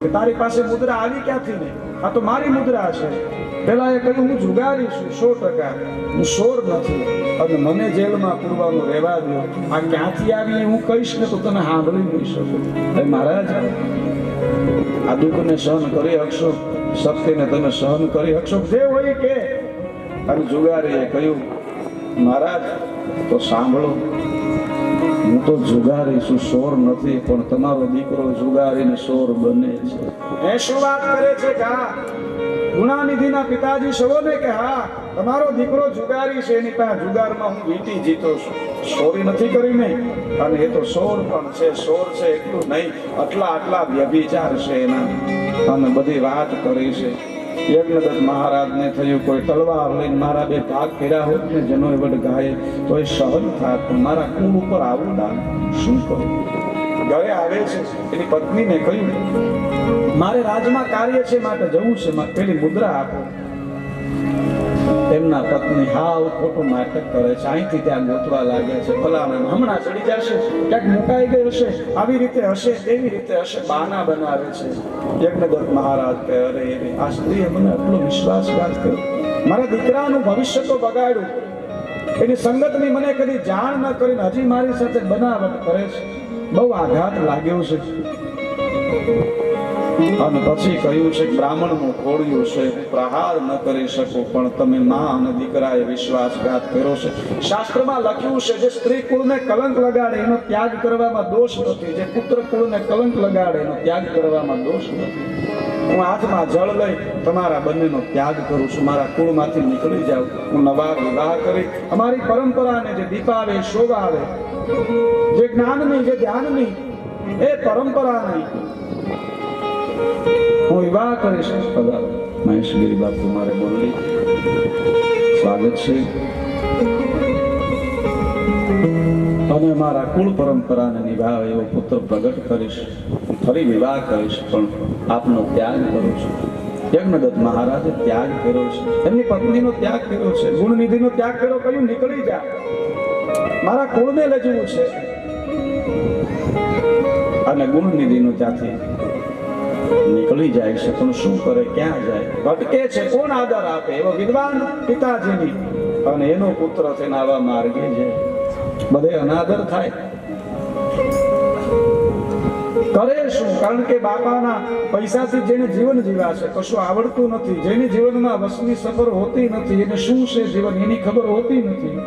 તારી પાસે મુદ્રા આવી ક્યાંથી ને? આ તો મારી મુદ્રા છે. પેલા એ કહ્યું હું જુગારી છું 100%, હું ચોર નથી અને મને જેલમાં પૂરવાનું રહેવા દો. આ ક્યાંથી આવી હું કહીશ ને તો તને સાંભળી નહીં શકું. મહારાજ, આ દુઃખને સહન કરી શકશો? સત્યને તમે સહન કરી શકશો? જે હોય કે. અને જુગારીએ કહ્યું મહારાજ તો સાંભળો, હું તો જુગારી છું, ચોર નથી, પણ તમારો દીકરો જુગારીને ચોર બને છે. એ શું વાત કરે છે? હા, ગુણાનિધિના પિતાજી સૌને કે હા તમારો દીકરો જુગારી છે, એની પાસે જુગારમાં હું વીટી જીતો છું, ચોરી નથી કરી નહીં. અને એ તો ચોર પણ છે. ચોર છે એટલું નહીં, આટલા વ્યભિચાર છે એના. અને બધી વાત કરી છે. યજ્ઞદત્ત મહારાજને થયું કોઈ તલવાર લઈને મારા બે ભાગ કર્યા હોત ને જનો વડ ગાય તો એ સહન થાત, પણ મારા કુળ ઉપર આવું દાન શું કરું? ઘરે આવે છે, એની પત્નીને કહ્યું મારે રાજમાં કાર્ય છે માટે જવું છે, પેલી મુદ્રા આપો. એમના પત્ની હાવ ખોટું નાટક કરે છે, અહીંથી ત્યાં ગોતવા લાગ્યા છે. ફલાણા હમણાં ચડી જશે, ક્યાંક મુકાઈ ગઈ હશે, આવી રીતે હશે, તેવી રીતે હશે, બહાના બનાવે છે. યજ્ઞદત્ત મહારાજ કહે અરે આ સ્ત્રીએ મને આટલો વિશ્વાસઘાત કર્યો, મારા દીકરાનું ભવિષ્ય તો બગાડ્યું, એની સંગતની મને કદી જાણ ન કરીને હજી મારી સાથે બનાવટ કરે છે. બહુ આઘાત લાગ્યો છે. અને પછી કહ્યું છે બ્રાહ્મણનું ખોડ્યું છે, પ્રહાર ન કરી શકો, પણ તમે મા અને દીકરાએ વિશ્વાસઘાત કર્યો છે. શાસ્ત્રમાં લખ્યું છે જે સ્ત્રી કુળને કલંક લગાડે એનો ત્યાગ કરવામાં દોષ નથી, જે પુત્ર કુળને કલંક લગાડે એનો ત્યાગ કરવામાં દોષ નથી. હું હાથમાં જળ લઈ તમારા બંનેનો ત્યાગ કરું છું, મારા કુળમાંથી નીકળી જાવ. હું નવા વિવાહ કરી અમારી પરંપરાને જે દીપાવે શોભાવે, જે જ્ઞાનની જે ધ્યાનની એ પરંપરાની હું વિવાહ કરીશ. પધારો. મહેશગીરી બાપુ મારે બોલી સ્વાગત છે. અને મારા કુળ પરંપરાને નિભાવે એવો પુત્ર પ્રગટ કરીશ, ફરી વિવાહ કરીશ, પણ આપનો ત્યાગ કરું છું. યજ્ઞદત્ત મહારાજે ત્યાગ કર્યો છે, એમની પત્નીનો ત્યાગ કર્યો છે, ગુણનિધિનો ત્યાગ કર્યો. કહ્યું નીકળી જા, મારા કુળને લજવું છે. અને ગુણનિધિનો ત્યાંથી નીકળી જાય છે, પણ શું કરે, ક્યાં જાય, ભટકે છે, કોણ આદર આપે? એવો વિદ્વાન પિતાજીની અને એનો પુત્ર થઈને આવા માર્ગે છે, બધે અનાદર થાય. કરે શું? કારણ કે બાપાના પૈસાથી જેને જીવન જીવાશે, કશું આવડતું નથી, જેની જીવનમાં વસની સફર હોતી નથી, એને શું છે જીવન એની ખબર હોતી નથી.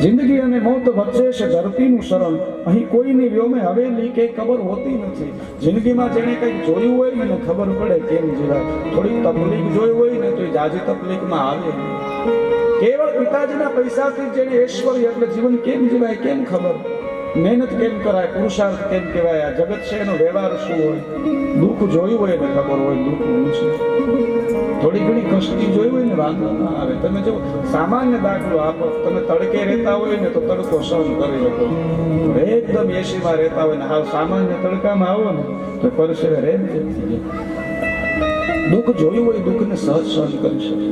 જિંદગી અને મોત વચ્ચે છે ધરતીનું શરણ, અહીં કોઈની વ્યોમે હવેલી કે ખબર હોતી નથી. જિંદગીમાં જેને કંઈક જોયું હોય ને ખબર પડે કેમ જીવાય. થોડીક તકલીફ જોઈ હોય ને તો એ જાજી તકલીફમાં આવે. કેવળ પિતાજીના પૈસાથી જેને ઐશ્વર્ય એટલે જીવન કેમ જીવાય કેમ ખબર, મહેનત કેમ કરાય, પુરુષાર્થ કેમ કહેવાય, આ જગત છે એનો વ્યવહાર શું હોય. દુઃખ જોયું હોય ને ખબર હોય દુઃખ શું છે. થોડી ઘણી કષ્ટી જોઈ હોય ને વાંધો ના આવે. તમે જો સામાન્ય દાખલો આપો, તમે તડકે રહેતા હોય ને તો તડકો સહન કરી શકો, એકદમ એસીમાં રહેતા હોય ને હાવ સામાન્ય તડકામાં આવો ને તો પરસેવે રેમ જેમ થઈ જાય. દુઃખ જોયું હોય દુઃખને સહજ સહન કરી શકે.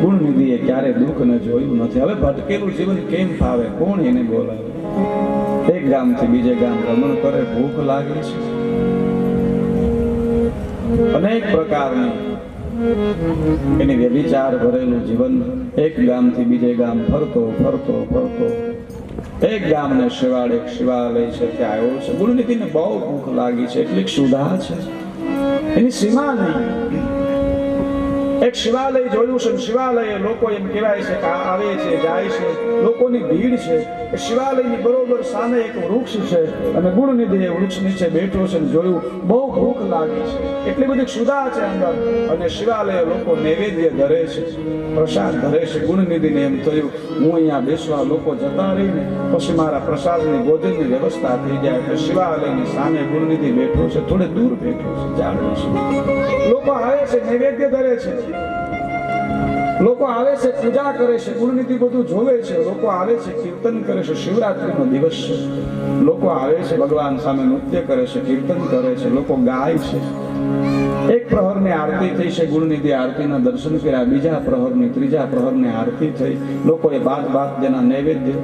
ગુણનિધિએ ક્યારે દુઃખને જોયું નથી. હવે ભટકેલું જીવન કેમ ફાવે, કોણ એને બોલાવે? એક ગામથી બીજે ગામ રમણ કરે, ભૂખ લાગી છે, અનેક પ્રકારની એની વ્યભિચાર ભરેલું જીવન. એક ગામથી બીજે ગામ ફરતો ફરતો ફરતો એક ગામને શિવાળે એક શિવાલય છે ત્યાં આવ્યો છે. ગુણનિધિને બહુ ભૂખ લાગી છે, એટલી સુધા છે, એની સીમા નહીં. એક શિવાલય જોયું છે, શિવાલય લોકો એમ કહેવાય છે કે આવે છે જાય છે, લોકોની ભીડ છે. એ શિવાલયની બરોબર સામે એક વૃક્ષ છે અને ગુણનિધિ એ વૃક્ષ નીચે બેઠો છે ને જોયું બહુ ભૂખ લાગી છે, એટલી બધી ક્ષુધા છે અંદર. અને શિવાલય લોકો નૈવેદ્ય ધરે છે, પ્રસાદ ધરે છે. ગુણનિધિને એમ થયું હું અહીંયા બેસવા લોકો જતા રહીને પછી મારા પ્રસાદની ભોજનની વ્યવસ્થા થઈ જાય. એટલે શિવાલયની સામે ગુણનિધિ બેઠો છે, થોડે દૂર બેઠો છે, જાણો છે. લોકો આવે છે, નૈવેદ્ય ધરે છે, લોકો આવે છે, પૂજા કરે છે, ગુણનિધિ બધું જોવે છે. લોકો આવે છે, કીર્તન કરે છે, શિવરાત્રીનો દિવસ છે, લોકો આવે છે, ભગવાન સામે નૃત્ય કરે છે, કીર્તન કરે છે, લોકો ગાય છે. એક પ્રહરની આરતી થઈ છે, ગુણનિધિ આરતીના દર્શન કર્યા. બીજા પ્રહરની ત્રીજા પ્રહરની આરતી થઈ, લોકોએ બાદ જેના નૈવેદ્ય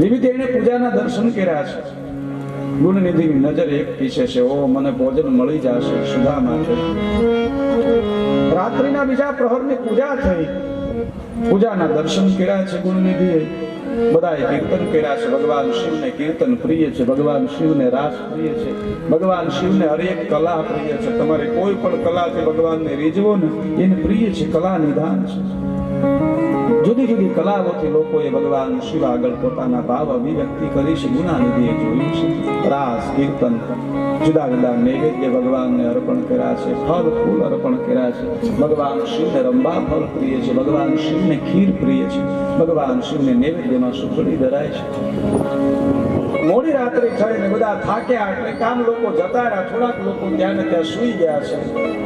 વિવિધ એને પૂજાના દર્શન કર્યા છે. ગુણનિધિની નજર એક પીછે છે, ઓ મને ભોજન મળી જશે સુદામા છે. રાત્રિના બીજા પ્રહરની પૂજા થઈ, પૂજાના દર્શન કર્યા છે ગુણનિધિએ. બધાએ કીર્તન કર્યા છે. ભગવાન શિવને કીર્તન પ્રિય છે, ભગવાન શિવને રાસ પ્રિય છે, ભગવાન શિવને હરેક કલા પ્રિય છે. તમારે કોઈ પણ કલાથી ભગવાનને રીઝવો ને એને પ્રિય છે, કલા નિધાન છે. જુદી જુદી કલાઓથી લોકોએ ભગવાન શિવ આગળ પોતાના ભાવ અભિવ્યક્તિ કરી છે. ગુણાનિધિએ જોયું છે. રાસ કીર્તન જુદા જુદા નૈવેદ્ય ભગવાનને અર્પણ કર્યા છે, ફળ ફૂલ અર્પણ કર્યા છે. ભગવાન શિવને રંબા ફળ પ્રિય છે, ભગવાન શિવને ખીર પ્રિય છે, ભગવાન શિવને નૈવેદ્યમાં સુખડી ધરાય છે. મોડી રાત્રે થઈને બધા થાક્યા એટલે કામ લોકો જતા રહ્યા, થોડાક લોકો ત્યાં ને ત્યાં સુઈ ગયા છે.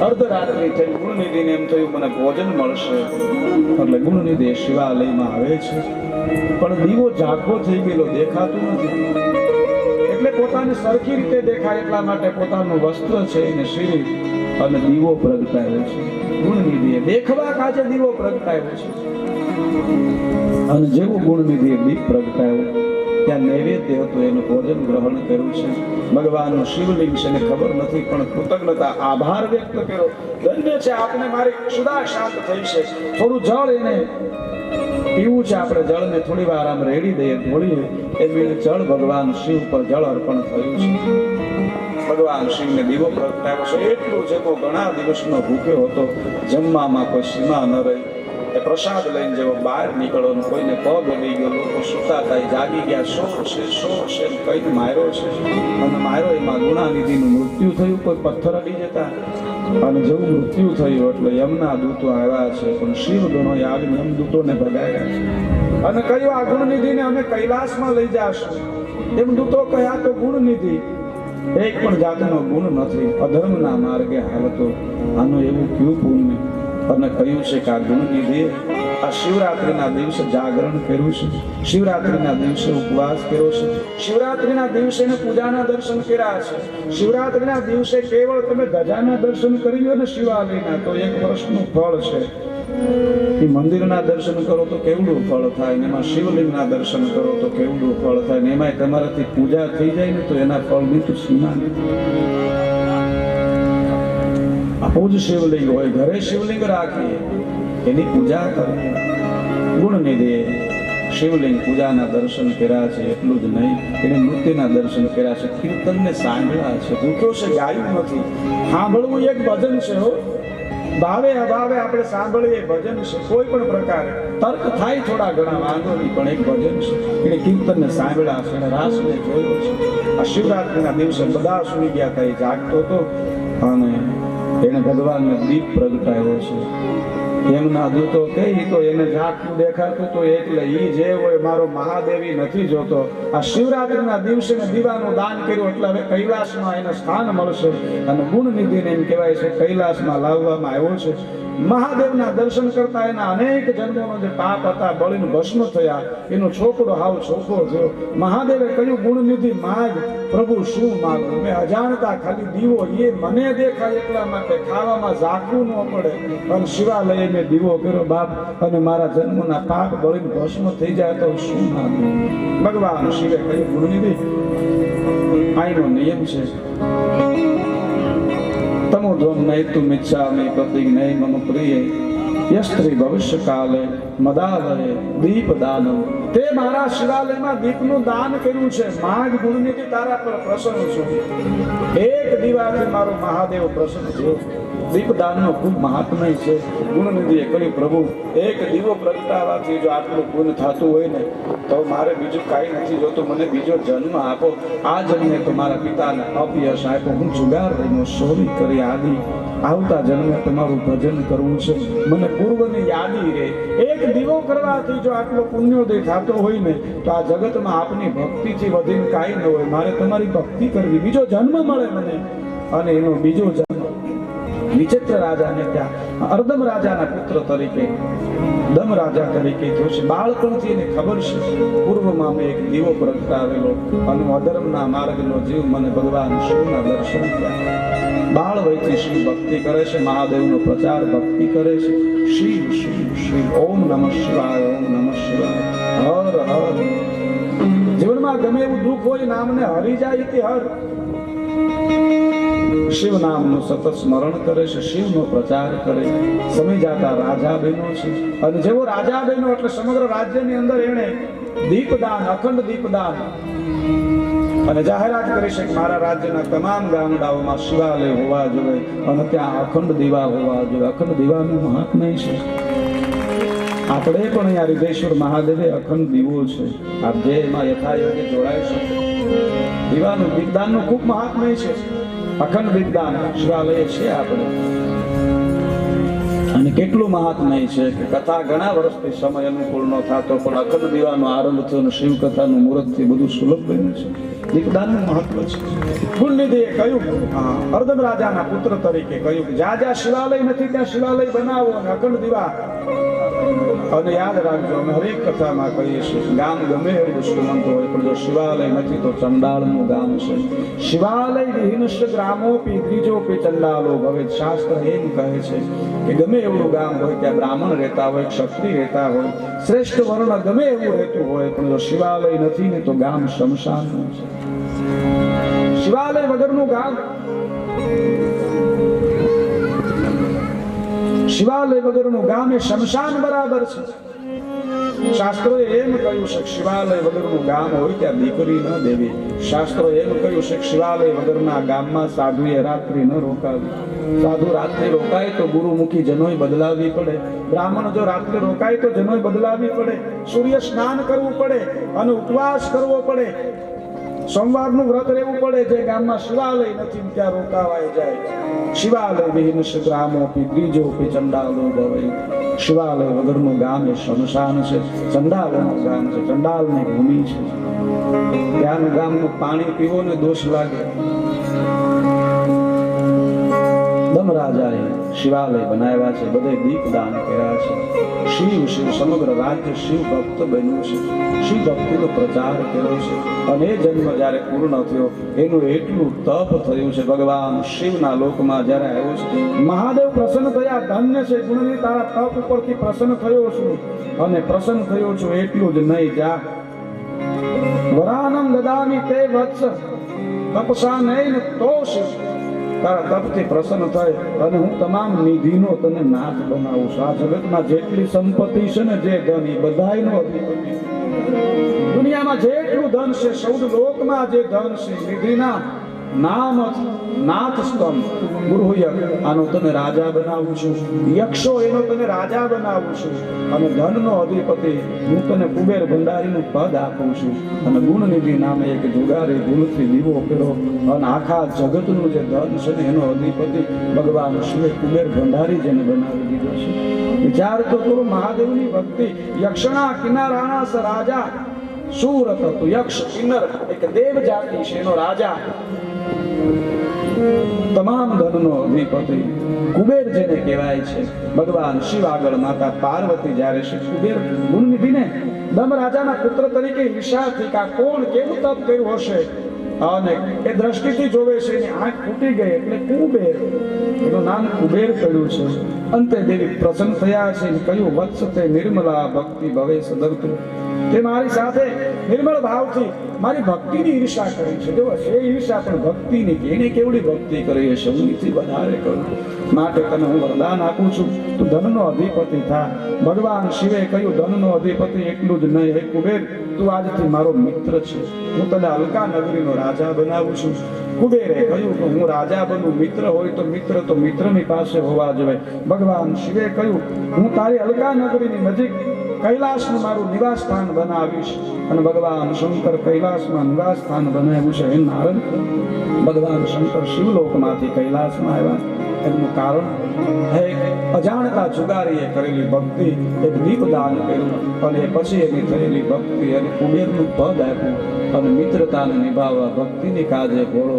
અર્ધરાત્રિ થઈ ગુણનિધિને એમ થયું મને ભોજન મળશે, એટલે ગુણનિધિ શિવાલયમાં આવે છે. પણ દીવો ઝાંખો થઈ ગયેલો, દેખાતું નથી. એટલે પોતાને સરખી રીતે દેખાય એટલા માટે પોતાનું વસ્ત્ર છે એને શીરી અને દીવો પ્રગટાવ્યો છે. ગુણનિધિએ દેખવા કાજે દીવો પ્રગટાવ્યો છે. અને જેવું ગુણનિધિએ દીપ પ્રગટાવ્યો ત્યાં નૈવેદ્ય હતું, એનું ભોજન ગ્રહણ કર્યું છે. ભગવાનનું શિવલિંગ છે ને ખબર નથી, પણ કૃતજ્ઞતા આભાર વ્યક્ત કર્યો. ધન્ય છે આપને મારી ક્ષુધા શાંત થઈ છે. થોડું જળ એને પીવું છે, આપણે જળને થોડી વાર આમ રેડી દઈએ, ઢોળીએ. એ જળ ભગવાન શિવ પર જળ અર્પણ થયું છે. ભગવાન શિવને દીવો પ્રગટાવ્યો છે. એટલું જેવો ઘણા દિવસનો ભૂખ્યો હતો, જમવામાં કોઈ સીમા ન રહી. એ પ્રસાદ લઈને જેવો બહાર નીકળો, કોઈને પગ લઈ ગયો, લોકો સુતા હતા જાગી ગયા, શોર છે કઈ માર્યો છે. અને માર્યો એમાં ગુણાનિધિનું મૃત્યુ થયું. કોઈ પથ્થર અડી જતા અને જેવું મૃત્યુ થયું એટલે યમના દૂતો આવ્યા છે, પણ શિવ ગણો યાગને યમદૂતોને ભગાવ્યા છે. અને કહ્યું આ ગુણનિધિને અમે કૈલાસમાં લઈ જાશું. યમદૂતો કહ્યા તો ગુણનિધિ એક પણ જાતનો ગુણ નથી, અધર્મના માર્ગે હાલતો, આનું એવું ક્યું પુણ્ય. અને કહ્યું છે કે આ ગુણનિધિએ આ શિવરાત્રિના દિવસે જાગરણ કર્યું છે, શિવરાત્રિના દિવસે ઉપવાસ કર્યો છે, શિવરાત્રિના દિવસે પૂજાના દર્શન કર્યા છે. શિવરાત્રિના દિવસે કેવળ તમે ધજાના દર્શન કરી લો ને શિવાલયના તો એક વર્ષનું ફળ છે. એ મંદિરના દર્શન કરો તો કેવડું ફળ થાય, ને એમાં શિવલિંગના દર્શન કરો તો કેવડું ફળ થાય, ને એમાં તમારાથી પૂજા થઈ જાય ને તો એના ફળની તો સીમા નથી. આવું જ શિવલિંગ હોય, ઘરે શિવલિંગ રાખીએ, એની પૂજા કરીએ. ગુણનિધિએ શિવલિંગ પૂજાના દર્શન કર્યા છે. એટલું જ નહીં, એને નૃત્યના દર્શન કર્યા છે, કીર્તનને સાંભળ્યા છે. ભૂખ્યો છે, ગાયું નથી. સાંભળવું એક ભજન છે હો, ભાવે અભાવે આપણે સાંભળીએ ભજન છે. કોઈ પણ પ્રકારે તર્ક થાય થોડા ઘણા વાંધો નહીં, પણ એક ભજન છે. એને કીર્તનને સાંભળ્યા છે અને રાસને જોયો છે. આ શિવરાત્રિના દિવસે બધા સુઈ ગયા હતા, એ જાગતો હતો અને એને ભગવાનને દીપ પ્રગટાવ્યો છે. એમના દૂતો કહી તો એને ઝાંખું દેખાતું તો એટલે ઈ જે હોય મારો મહાદેવી નથી જોતો. આ શિવરાત્રિના દિવસે દીવાનું દાન કર્યું એટલે હવે કૈલાસમાં એને સ્થાન મળશે. અને ગુણનિધિને એમ કહેવાય છે કૈલાસમાં લાવવામાં આવ્યો છે. મહાદેવના દર્શન કરતા એના અનેક જન્મોનો જે પાપ હતા બળીને ભસ્મ થયા, એનો છોકરો હાવ છોકરો થયો. મહાદેવે કહ્યું ગુણનિધિ માગ, પ્રભુ શું માગું? મેં અજાણતા ખાલી દીવો એ મને દેખાય એટલા માટે ખાવામાં ઝાંખું ન પડે અને શિવાલય મેં દીવો કર્યો બાપ, અને મારા જન્મના પાપ બળીને ભસ્મ થઈ જાય તો શું માગું? ભગવાન શિવે કહ્યું ગુણનિધિ આઈનો નિયમ છે, તમોધ્વમ નૈતુમ ઇચ્છામિ પ્રતિજ્ઞૈ મમ પ્રિય યસ્ત્રી ભવિષ્ય કાલે મદાલય દીપદાનમ. તે મારા શિવાલયમાં દીપનું દાન કર્યું છે. માગ ગુણનિધિ તારા પર પ્રસન્ન છું. એક દીવાથી મારો મહાદેવ પ્રસન્ન થયો. દીપદાનનો ખૂબ મહાત્મય છે. ગુણનિધિએ કહ્યું પ્રભુ એક દીવો પ્રગટાવવાથી જો આટલું પુણ્ય થતું હોય ને તો મારે બીજું કાંઈ નથી જોતું, મને બીજો જન્મ આપો. આ જન્મે તો મારા પિતાને અપયશ આપ્યો, હું જુગાર રહીનો ચોરી કરી આદિ, આવતા જન્મે તમારું ભજન કરવું છે, મને પૂર્વની યાદી રહે. એક દીવો કરવાથી જો આટલો પુણ્યોદય થતો હોય ને તો આ જગતમાં આપની ભક્તિથી વધીને કાંઈ ન હોય. મારે તમારી ભક્તિ કરવી, બીજો જન્મ મળે મને. અને એનો બીજો જન્મ વિચિત્ર રાજાને ત્યાં અર્ધમ રાજાના પુત્ર તરીકે દમ રાજા તરીકે થયો છે. બાળપણથી એને ખબર છે પૂર્વમાં મેં એક દીવો પ્રગટાવેલો અને અધર્મના માર્ગનો જીવ મને ભગવાન શિવના દર્શન થયા. બાળ વયથી શિવ ભક્તિ કરે છે, મહાદેવનો પ્રચાર ભક્તિ કરે છે. શિવ શિવ શિવ, ઓમ નમઃ શિવાય, ઓમ નમઃ શિવાય, હર હર. જીવનમાં જીવનમાં ગમે એવું દુઃખ હોય નામને હરી જાય તે હર. શિવ નામનું સતત સ્મરણ કરે છે, શિવનો પ્રચાર કરે. સમય જાતા રાજા બન્યો છે અને જેવો રાજા બન્યો એટલે સમગ્ર રાજ્યની અંદર એણે દીપદાન, અખંડ દીપદાન અને જાહેરાત કરી છે કે મારા રાજ્યના તમામ ગામડાઓમાં શિવાલય હોવા જોઈએ અને ત્યાં અખંડ દીવા હોવા જોઈએ. અખંડ દીવાનું મહાત્મ્ય છે. આપણે પણ અહીંયા રિદ્ધેશ્વર મહાદેવે અખંડ દીવો છે. આપ જે એમાં યથાયોગ્ય જોડાઈ શકો. દીવાનું દીપદાનનું ખૂબ મહાત્મ્ય છે. અખંડ દીપદાન શિવાલય છે આપણે. અને કેટલું મહાત્મય છે કે કથા ઘણા વર્ષથી સમય અનુકૂળ ન થતો પણ અખંડ દીવાનો આરંભ થયો અને શિવ કથાનું મુહૂર્ત થી બધું સુલભ બન્યું છે. દીપદાનનું મહત્વ છે. ગુણનિધિએ કહ્યું, અર્ધમ રાજાના પુત્ર તરીકે કહ્યું કે જ્યાં જ્યાં શિવાલય નથી ત્યાં શિવાલય બનાવો અને અખંડ દીવા. અને યાદ રાખજો, અમે હરેક કથામાં કહીએ છીએ ગામ ગમે એવું શ્રીમંત હોય પણ જો શિવાલય નથી તો ચંડાળનું ગામ છે. શિવાલય વિહીનશ્ચ ગ્રામોપી દ્વિજોપી ચંડાલો ભવેત. શાસ્ત્ર એમ કહે છે કે ગમે એવું ગામ હોય ત્યાં બ્રાહ્મણ રહેતા હોય, ક્ષત્રિય રહેતા હોય, શ્રેષ્ઠ વર્ણ ગમે એવું રહેતું હોય પણ જો શિવાલય નથી ને તો ગામ શમશાન છે. શિવાલય વગરનું ગામ, શિવાલય વગરનું ગામ એ શમશાન બરાબર છે. શાસ્ત્રોએ એમ કહ્યું છે કે શિવાલય વગરનું ગામ હોય ત્યાં દીકરી ન દેવી. શાસ્ત્રોએ એમ કહ્યું છે કે શિવાલય વગરના ગામમાં સાધુએ રાત્રિ ન રોકાવી. સાધુ રાત્રે રોકાય તો ગુરુમુખી જનોય બદલાવી પડે. બ્રાહ્મણ જો રાત્રે રોકાય તો જનોય બદલાવી પડે. સૂર્ય સ્નાન કરવું પડે અને ઉપવાસ કરવો પડે. સોમવારનું વ્રત રહેવું પડે. જે ગામમાં શિવાલય નથી ત્યાં રોકાવાય જાય. શિવાલય વિહીનશ્ચ ગ્રામોપી દ્વિજોપી ચંડાલો ભવેત. શિવાલય વગરનું ગામ એ શમશાન છે, ચંડાલનું ગામ છે, ચંડાલની ભૂમિ છે. ત્યાંનું ગામનું પાણી પીવો ને દોષ લાગે. ધર્મરાજાએ શિવાલય બનાવ્યા છે, બધે દીપદાન કર્યા છે. શિવ શિવ સમગ્ર રાજ્ય શિવ ભક્ત બન્યું છે. શિવ ભક્તિનો પ્રચાર કર્યો છે અને એ જન્મ જ્યારે પૂર્ણ થયો એનું એટલું તપ થયું છે. ભગવાન શિવના લોકમાં જ્યારે આવ્યો છે મહાદેવ પ્રસન્ન થયા. ધન્ય છે ગુણની તારા તપ ઉપરથી પ્રસન્ન થયો છું અને પ્રસન્ન થયો છું એટલું જ નહીં, જા વરાનમ દદામિ તે વત્સ તપસા નૈન તોષ. તારા તપથી પ્રસન્ન થાય અને હું તમામ નિધિનો તને નાથ બનાવું છું. આ જગતમાં જેટલી સંપત્તિ છે ને, જે ધન, એ બધાયનો અધિપતિ. દુનિયામાં જેટલું ધન છે, સૌદ લોકમાં જે ધન છે, નિધિના નામ નાથ સ્તંભ ગુરુય, આનો તને રાજા બનાવું છું. યક્ષો એનો તને રાજા બનાવું છું અને ધનનો અધિપતિ હું તને કુબેર ભંડારીનું પદ આપું છું. અને ગુણનિધિ નામે એક જુગારી ભૂલથી દીવો કર્યો અને આખા જગતનું જે ધન છે ને એનો અધિપતિ ભગવાન શિવે કુબેર ભંડારી જેને બનાવી દીધો છે. વિચાર તો કરો મહાદેવની ભક્તિ. યક્ષણા કિન્નરાણા સ રાજા સુરત હતું. યક્ષ કિન્નર એક દેવ જાતિ છે, એનો રાજા, તમામ ધનનો અધિપતિ કુબેર જેને કહેવાય છે. ભગવાન શિવ આગળ માતા પાર્વતી જ્યારે છે કુબેર ગુણનિધિને દમ રાજાના પુત્ર તરીકે ઈર્ષા થઈ કે આ કોણ કેવું તપ કર્યું હશે અને એ દ્રષ્ટિથી જોવે છે, એની આંખ ફૂટી ગઈ એટલે કુબેર, એનું નામ કુબેર પડ્યું છે. અંતે દેવી પ્રસન્ન થયા છે, કહ્યું વત્સ તે નિર્મલા ભક્તિ ભવે સદર્તુ. તે મારી સાથે નિર્મળ ભાવથી મારી ભક્તિની ઈર્ષા કરી છે. જો છે ઈર્ષા પણ ભક્તિની, કે એને કેવડી ભક્તિ કરી હશે, હું એથી વધારે કરું. માટે તને હું વરદાન આપું છું, તું ધનનો અધિપતિ થા. ભગવાન શિવે કહ્યું ધનનો અધિપતિ એટલું જ નહીં, હે કુબેર તું આજથી મારો મિત્ર છે, હું તને અલકા નગરીનો રાજા બનાવું છું. કુબેરે કહ્યું કે હું રાજા બનું, મિત્ર હોય તો મિત્રની પાસે હોવા જોઈએ. ભગવાન શિવે કહ્યું હું તારી અલકા નગરીની નજીક કૈલાસનું મારું નિવાસ સ્થાન બનાવીશ. અને ભગવાન શંકર કૈલાસમાં નિવાસ સ્થાન બનાવ્યું છે. એમ નારદ ભગવાન શંકર શિવલોકમાંથી કૈલાસમાં આવ્યા. એનું કારણ એક અજાણતા જુગારીએ કરેલી ભક્તિ, એક દીપદાન કર્યું અને પછી એની થયેલી ભક્તિ અને કુબેરનું પદ આપ્યું અને મિત્રતાને નિભાવવા ભક્તિની કાજે ઘોડો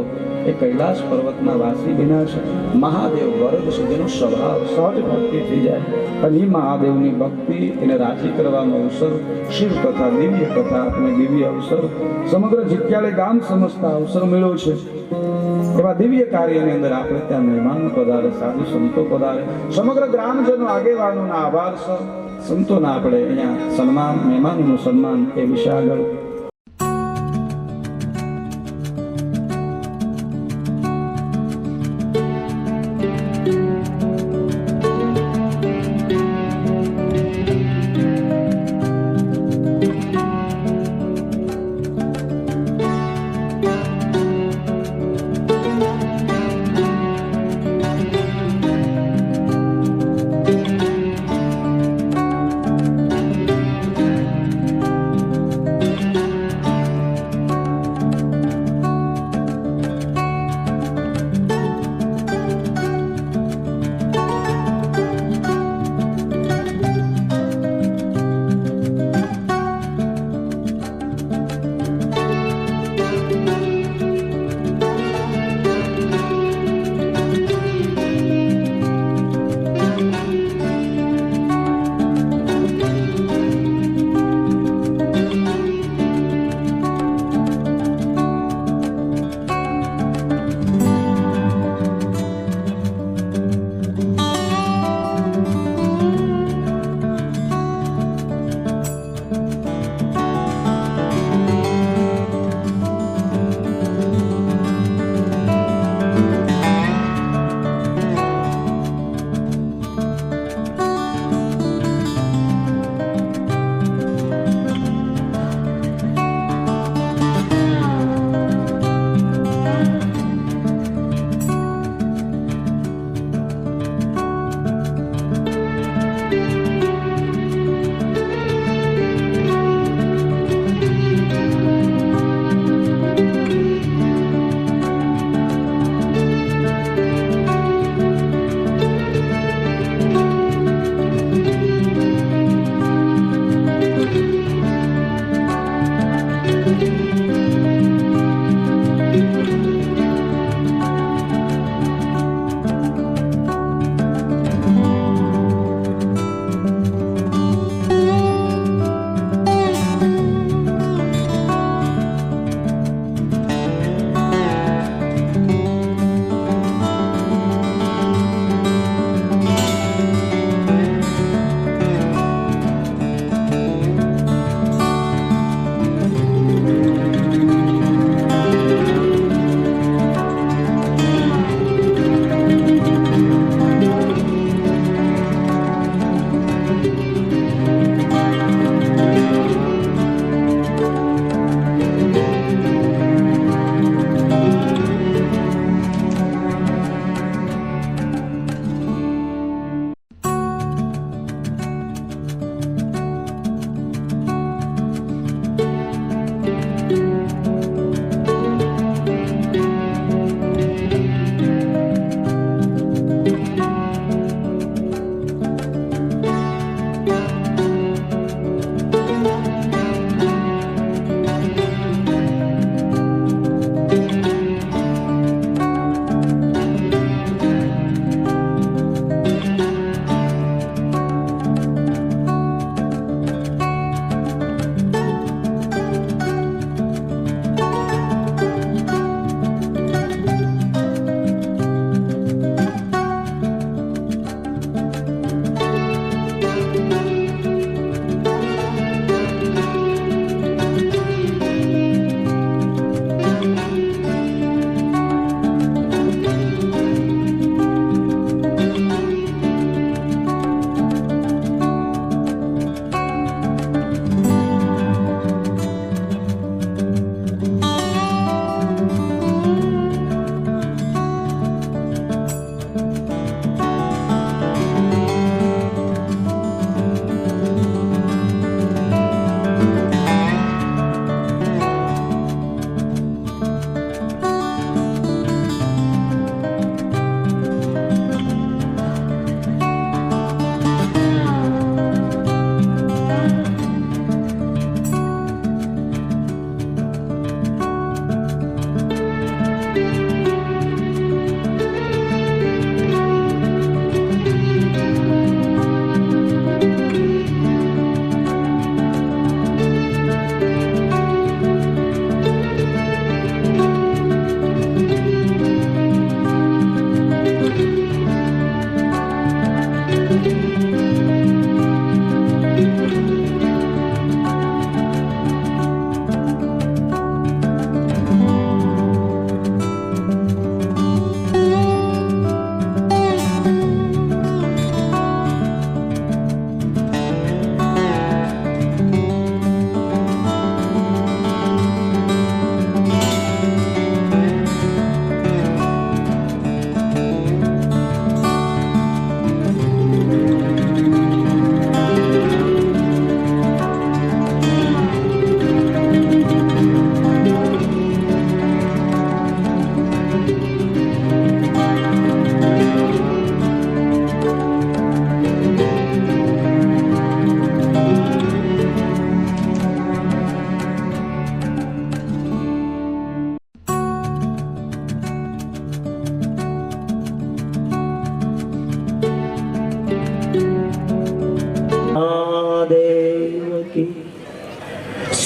એ કૈલાસ પર્વતના વાસી બન્યા છે. મહાદેવ વરદ છે, જેનો સ્વભાવ સહજ ભક્તિ થઈ જાય અને એ મહાદેવની ભક્તિ એને રાજી કરવાનો અવસર, શિવ કથા, દિવ્ય કથા, આપણે દિવ્ય અવસર સમગ્ર જીત્યાળે ગામ સમજતા અવસર મળ્યો છે. એવા દિવ્ય કાર્યની અંદર આપણે ત્યાં મહેમાન પધારે, સાધુ સંતો પધારે, સમગ્ર ગ્રામજનો આગેવાનોના આભાર સર સંતોના આપણે અહીંયા સન્માન, મહેમાનોનું સન્માન એ વિશે આગળ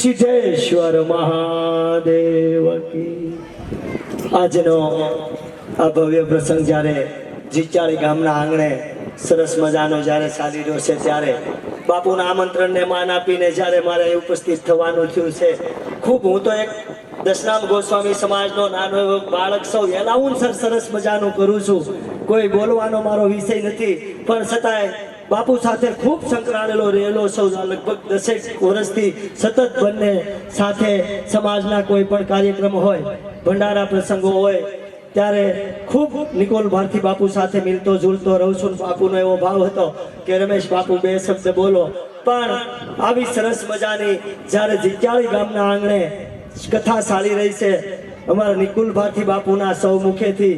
સિદ્ધેશ્વર મહાદેવ કી. આજનો આ ભવ્ય પ્રસંગ જ્યારે જીચાળી ગામના આંગણે સરસ મજાનો જ્યારે ચાલી રહ્યો છે ત્યારે બાપુના આમંત્રણને માન આપીને જ્યારે મારે ઉપસ્થિત થવાનું થયું છે. ખૂબ હું તો એક દશનામ ગોસ્વામી સમાજનો નાનો એવો બાળક સૌ એલાઉન્સર સરસ મજાનું કરું છું. કોઈ બોલવાનો મારો વિષય નથી, પણ છતાંય બાપુ સાથે ખૂબ સંકળાયેલો રહેલો સૌ લગભગ 10 વર્ષથી સતત બંને સાથે સમાજના કોઈ પણ કાર્યક્રમ હોય, ભંડારા પ્રસંગો હોય ત્યારે ખૂબ નિકોલ ભારતી બાપુ સાથે મિલતો ઝૂલતો રહું છું. બાપુનો એવો ભાવ હતો કે રમેશ બાપુ બે શબ્દ બોલો. પણ આવી સરસ મજાની જ્યારે જીચાળી ગામના આંગણે કથા ચાલી રહી છે અમારા નિકુલ ભારતી બાપુના સૌ મુખેથી,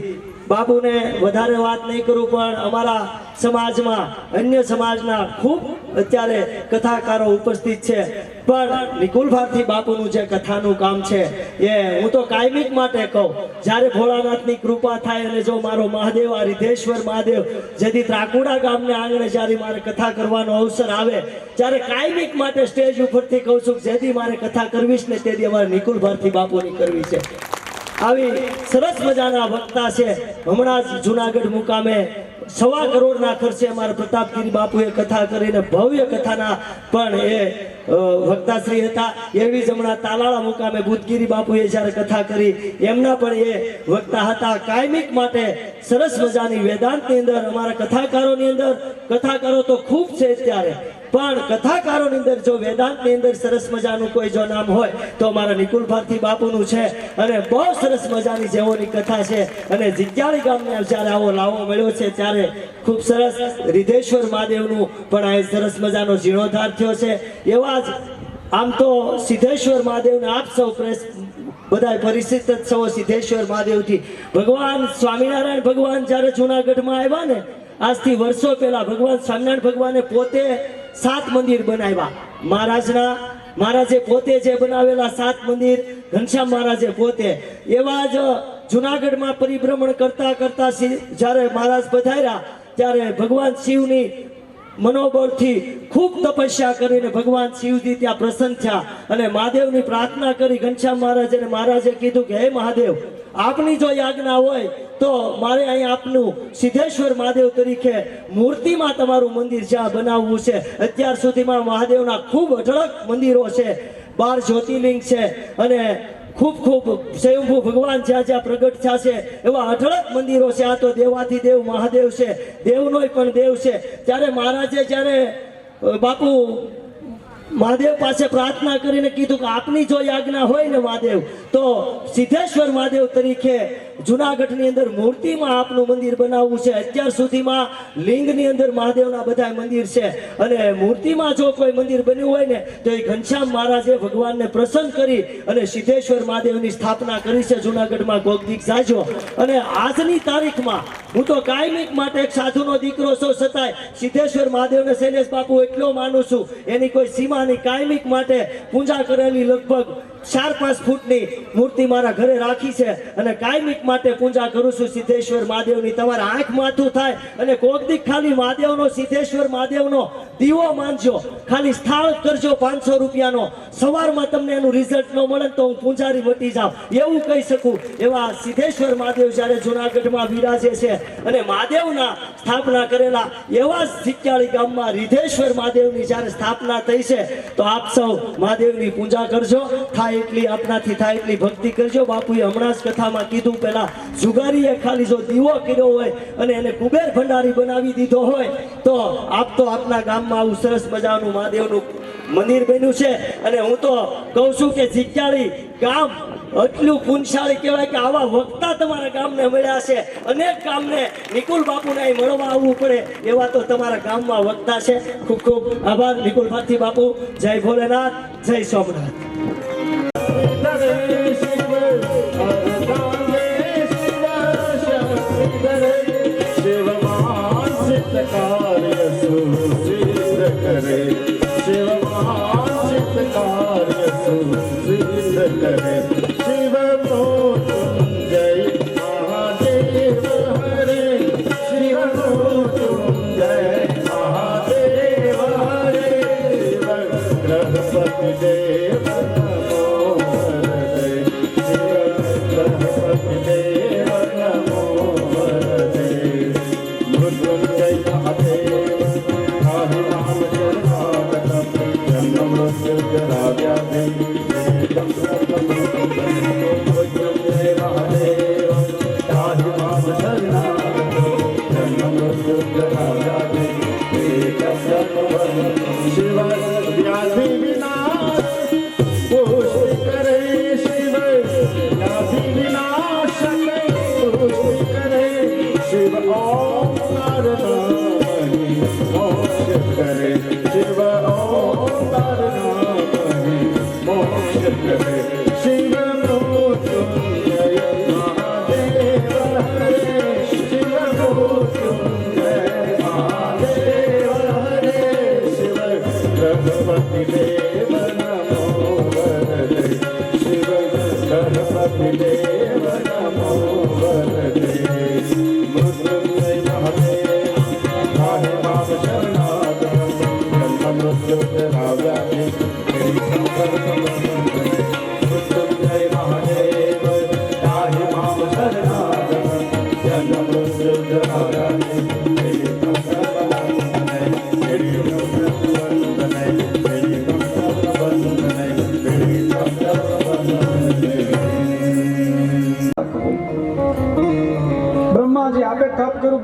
બાપુને વધારે વાત નહીં કરું પણ અમારા સમાજમાં અન્ય સમાજના ખૂબ અત્યારે કથાકારો ઉપસ્થિત છે. પણ નિકુલ ભારતી બાપુનું જે કથાનું કામ છે એ હું તો કાયમિક માટે કહું, જ્યારે ભોળાનાથની કૃપા થાય અને જો મારો મહાદેવ આ રિધેશ્વર મહાદેવ જેથી ત્રાકુડા ગામને આંગણે જ્યારે મારે કથા કરવાનો અવસર આવે ત્યારે કાયમિક માટે સ્ટેજ ઉપરથી કહું છું જેથી મારે કથા કરવી છે ને તેથી અમારે નિકુલ ભારતી બાપુની કરવી છે. આવી સરસ મજાના વક્તા છે. હમણાં જ જુનાગઢ મુકામે 1.25 કરોડના ખર્ચે અમારા પ્રતાપગીરી બાપુએ કથા કરીને ભવ્ય કથાના પણ એ વક્તાશ્રી હતા. એવી જ હમણાં તાલાળા મુકામે બુદ્ધગીરી બાપુએ જ્યારે કથા કરી એમના પણ એ વક્તા હતા. કાયમિક માટે સરસ મજાની વેદાંતની અંદર અમારા કથાકારોની અંદર કથાકારો તો ખૂબ છે ત્યારે, પણ કથાકારોની અંદર જો વેદાંતની અંદર સરસ મજાનું કોઈ જો નામ હોય તો અમારા નિકુલ ભારતી બાપુનું છે. અને બહુ સરસ મજાની જેઓની કથા છે. અને જીચાળી ગામને જ્યારે આવો લાવો મળ્યો છે ત્યારે ખૂબ સરસ રિધેશ્વર મહાદેવનું પણ આ સરસ મજાનો જીર્ણોદ્ધાર થયો છે. એવા જ આમ તો સિદ્ધેશ્વર મહાદેવને આપ સૌ બધા પરિચિત જ છો સિદ્ધેશ્વર મહાદેવથી. ભગવાન સ્વામિનારાયણ ભગવાન જ્યારે જુનાગઢમાં આવ્યા ને આજથી વર્ષો પહેલા ભગવાન સ્વામિનારાયણ ભગવાને પોતે 7 મંદિર બનાવ્યા. મહારાજે પોતે જે બનાવેલા 7 મંદિર ઘનશ્યામ મહારાજે પોતે એવા જ જુનાગઢમાં પરિભ્રમણ કરતા કરતા જ્યારે મહારાજ પધાર્યા ત્યારે ભગવાન શિવની મનોબળથી ખૂબ તપસ્યા કરીને ભગવાન શિવજી ત્યાં પ્રસન્ન થયા અને મહાદેવની પ્રાર્થના કરી ઘનશ્યામ મહારાજ અને મહારાજે કીધું કે હે મહાદેવ આપની જો આજ્ઞા હોય તો મારે અહીં આપનું સિદ્ધેશ્વર મહાદેવ તરીકે મૂર્તિમાં તમારું મંદિર જ્યાં બનાવવું છે. અત્યાર સુધીમાં મહાદેવના ખૂબ અઢળક મંદિરો છે, 12 જ્યોતિર્લિંગ છે અને ખૂબ સ્વયંભૂ ભગવાન જ્યાં જ્યાં પ્રગટ થયા છે એવા અઢળક મંદિરો છે. આ તો દેવાથી દેવ મહાદેવ છે, દેવનોય પણ દેવ છે. ત્યારે મહારાજે જ્યારે બાપુ મહાદેવ પાસે પ્રાર્થના કરીને કીધું કે આપની જો આજ્ઞા હોય ને મહાદેવ તો સિદ્ધેશ્વર મહાદેવ તરીકે જુનાગઢની અંદર મૂર્તિમાં આપનું મંદિર બનાવવું છે. અત્યાર સુધીમાં લિંગની અંદર મહાદેવના બધા મંદિર છે અને મૂર્તિમાં જો કોઈ મંદિર બન્યું હોય ને તો એ ઘનશ્યામ મહારાજે ભગવાનને પ્રસન્ન કરી અને સિદ્ધેશ્વર મહાદેવની સ્થાપના કરી છે જુનાગઢમાં. ગોગદીક જાજો અને આજની તારીખમાં હું તો કાયમિક માટે એક સાધુનો દીકરો છું છતાંય સિદ્ધેશ્વર મહાદેવને શૈલેષ બાપુ એટલો માનું છું એની કોઈ સીમાની કાયમિક માટે પૂજા કરેલી લગભગ 4-5 ફૂટની મૂર્તિ મારા ઘરે રાખી છે અને કાયમિક માટે પૂજા કરું છું સિદ્ધેશ્વર મહાદેવની. તમારા આંખ માથું થાય અને કોક દી ખાલી મહાદેવનો સિદ્ધેશ્વર મહાદેવનો દીવો માનજો, ખાલી સ્થાળ કરજો 500 રૂપિયાનો. સવારમાં તમને એનું રિઝલ્ટ ન મળે તો હું પૂજારી વટી જાઉં એવું કહી શકું. એવા સિદ્ધેશ્વર મહાદેવ જ્યારે જુનાગઢમાં બિરાજે છે અને મહાદેવના સ્થાપના કરેલા એવા સિક્યાળી ગામમાં રિધેશ્વર મહાદેવની જ્યારે સ્થાપના થઈ છે તો આપ સૌ મહાદેવની પૂજા કરજો. એટલી આપનાથી થાય એટલી ભક્તિ કરજો. બાપુએ હમણાં જ કથામાં કીધું પેલા જુગારીએ ખાલી જો દીવો કર્યો હોય અને એને કુબેર ભંડારી બનાવી દીધો હોય તો આપના ગામમાં આવું સરસ મજાનું મહાદેવનું મંદિર બન્યું છે. અને હું તો કહું છું કે સિક્યાળી ગામ એટલું પુણ્યશાળી કહેવાય કે આવા વક્તા તમારા ગામને મળ્યા છે. અનેક ગામને નિકુલ બાપુને અહીં મળવા આવવું પડે એવા તો તમારા ગામમાં વક્તા છે. ખૂબ ખૂબ આભાર નિકુલ ભારતી બાપુ. જય ભોલેનાથ, જય સોમનાથ.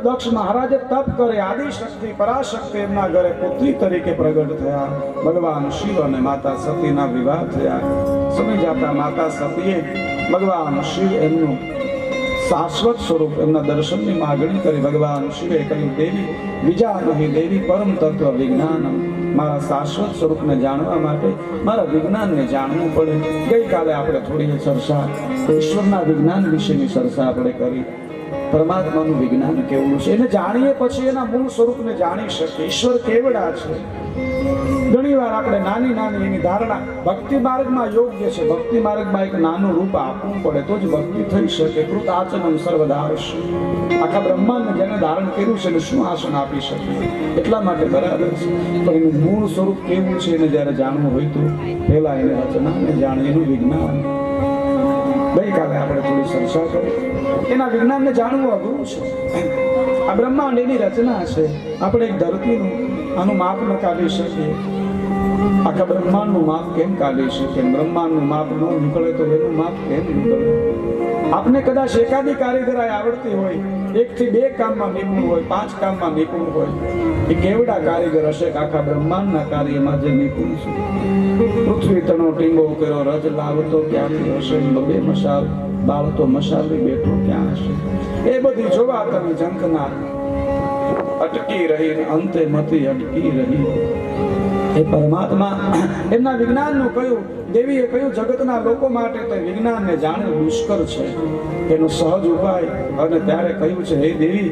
દક્ષ મહારાજે તપ કરે, આદિશક્તિ પરાશક્તિ એમના ઘરે પુત્રી તરીકે પ્રગટ થયા. ભગવાન શિવ અને માતા સતીના વિવાહ થયા. સમય જતા માતા સતીએ ભગવાન શિવ એમનું શાશ્વત સ્વરૂપ એમના દર્શનની માગણી કરી. ભગવાન શિવે કહ્યું, દેવી બીજા નહીં, દેવી પરમ તત્વ વિજ્ઞાન. મારા શાશ્વત સ્વરૂપને જાણવા માટે મારા વિજ્ઞાનને જાણવું પડે. ગઈકાલે આપણે થોડી ચર્ચા ઈશ્વરના વિજ્ઞાન વિશેની ચર્ચા આપણે કરી. પરમાત્માનું વિજ્ઞાન કેવું છે એને જાણીએ પછી એના મૂળ સ્વરૂપને જાણી શકીએ. ઈશ્વર કેવડા છે. ઘણી વાર આપણે નાની નાની એની ધારણા ભક્તિ માર્ગમાં યોગ્ય છે. ભક્તિ માર્ગમાં એક નાનું રૂપ આપવું પડે તો જ ભક્તિ થઈ શકે. કૃત આચનમ સર્વદાર્શ. આખા બ્રહ્માંડને જેને ધારણ કર્યું છે એને શું આસન આપી શકે? એટલા માટે બરાબર છે. પણ એનું મૂળ સ્વરૂપ કેવું છે એને જ્યારે જાણવું હોય તો પહેલા એને રચનાને જાણીએ, એનું વિજ્ઞાન. ગઈકાલે આપણે થોડી ચર્ચા કરી. એના વિજ્ઞાનને જાણવું અઘરું છે. આ બ્રહ્માંડ એની રચના છે. આપણે એક ધરતીનું આનું માપ ન કાઢી શકીએ. આખા બ્રહ્માંડનું માપ કેમ કાઢી શકીએ? બ્રહ્માંડનું માપ ન નીકળે તો એનું માપ કેમ નીકળે? આપને કદાચ એકાદી કારીગરાઈ આવડતી હોય, 1 થી 2 કામમાં નિપુણ હોય, 5 કામમાં નિપુણ હોય, એ કેવડા કારીગર હશે કે આખા બ્રહ્માંડના કાર્યમાં જે નિપુણ છે. પૃથ્વી તણો ટીંગો કર્યો, રજ લાવતો ક્યાંથી હશે? 2 મશાલ બાળતો મશાલી બેઠો ક્યાં હશે? એ બધી જોવા તમે ઝંખના અટકી રહી, અંતે મતી અટકી રહી. એ પરમાત્મા એમના વિજ્ઞાનનું કહ્યું, દેવીએ કહ્યું, જગતના લોકો માટે તે વિજ્ઞાનને જાણવું દુષ્કર છે. એનો સહજ ઉપાય અને ત્યારે કહ્યું છે, હે દેવી,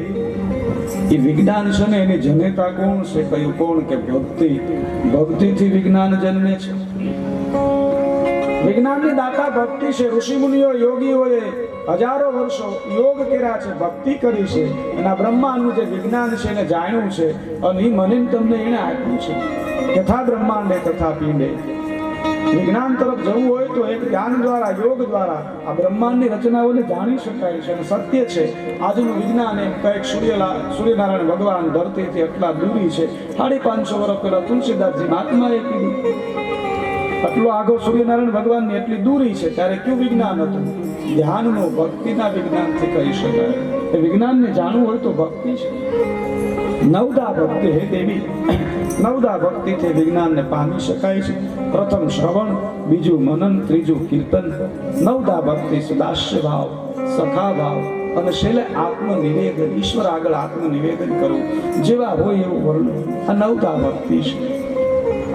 એ વિજ્ઞાન છે ને એની જનેતા કોણ છે? કહ્યું, કોણ? કે ભક્તિ. ભક્તિથી વિજ્ઞાન જન્મે છે. વિજ્ઞાનની દાતા ભક્તિ છે. ઋષિ મુનિઓ યોગીઓએ હજારો વર્ષો યોગ કર્યા છે, ભક્તિ કરી છે, અને આ બ્રહ્માંડનું જે વિજ્ઞાન છે એને જાણ્યું છે. અને એ મને તમને એને આપ્યું છે. તથા બ્રહ્માંડે તથા પિંડે. વિજ્ઞાન તરફ જવું હોય તો એક જ્ઞાન દ્વારા, યોગ દ્વારા આ બ્રહ્માંડની રચનાઓને જાણી શકાય છે. અને સત્ય છે, આજનું વિજ્ઞાન એમ કંઈક સૂર્યનારાયણ ભગવાન ધરતીથી એટલા દૂરી છે. 550 વર્ષ પહેલા તુલસીદાસજી મહાત્માએ કીધું, આટલો આગો સૂર્યનારાયણ ભગવાનની એટલી દૂરી છે. ત્યારે કયું વિજ્ઞાન હતું? ધ્યાનનું, ભક્તિના વિજ્ઞાનથી કરી શકાય. એ વિજ્ઞાનને જાણવું હોય તો ભક્તિ છે. નવદા ભક્તિ. હે દેવી, નવદા ભક્તિથી વિજ્ઞાનને પામી શકાય છે. પ્રથમ શ્રવણ, બીજું મનન, ત્રીજું કીર્તન. નવદા ભક્તિ દાસ્ય ભાવ, સખા ભાવ અને છેલ્લે આત્મનિવેદન. ઈશ્વર આગળ આત્મનિવેદન કરવું, જેવા હોય એવું વર્ણન. આ નવદા ભક્તિ છે.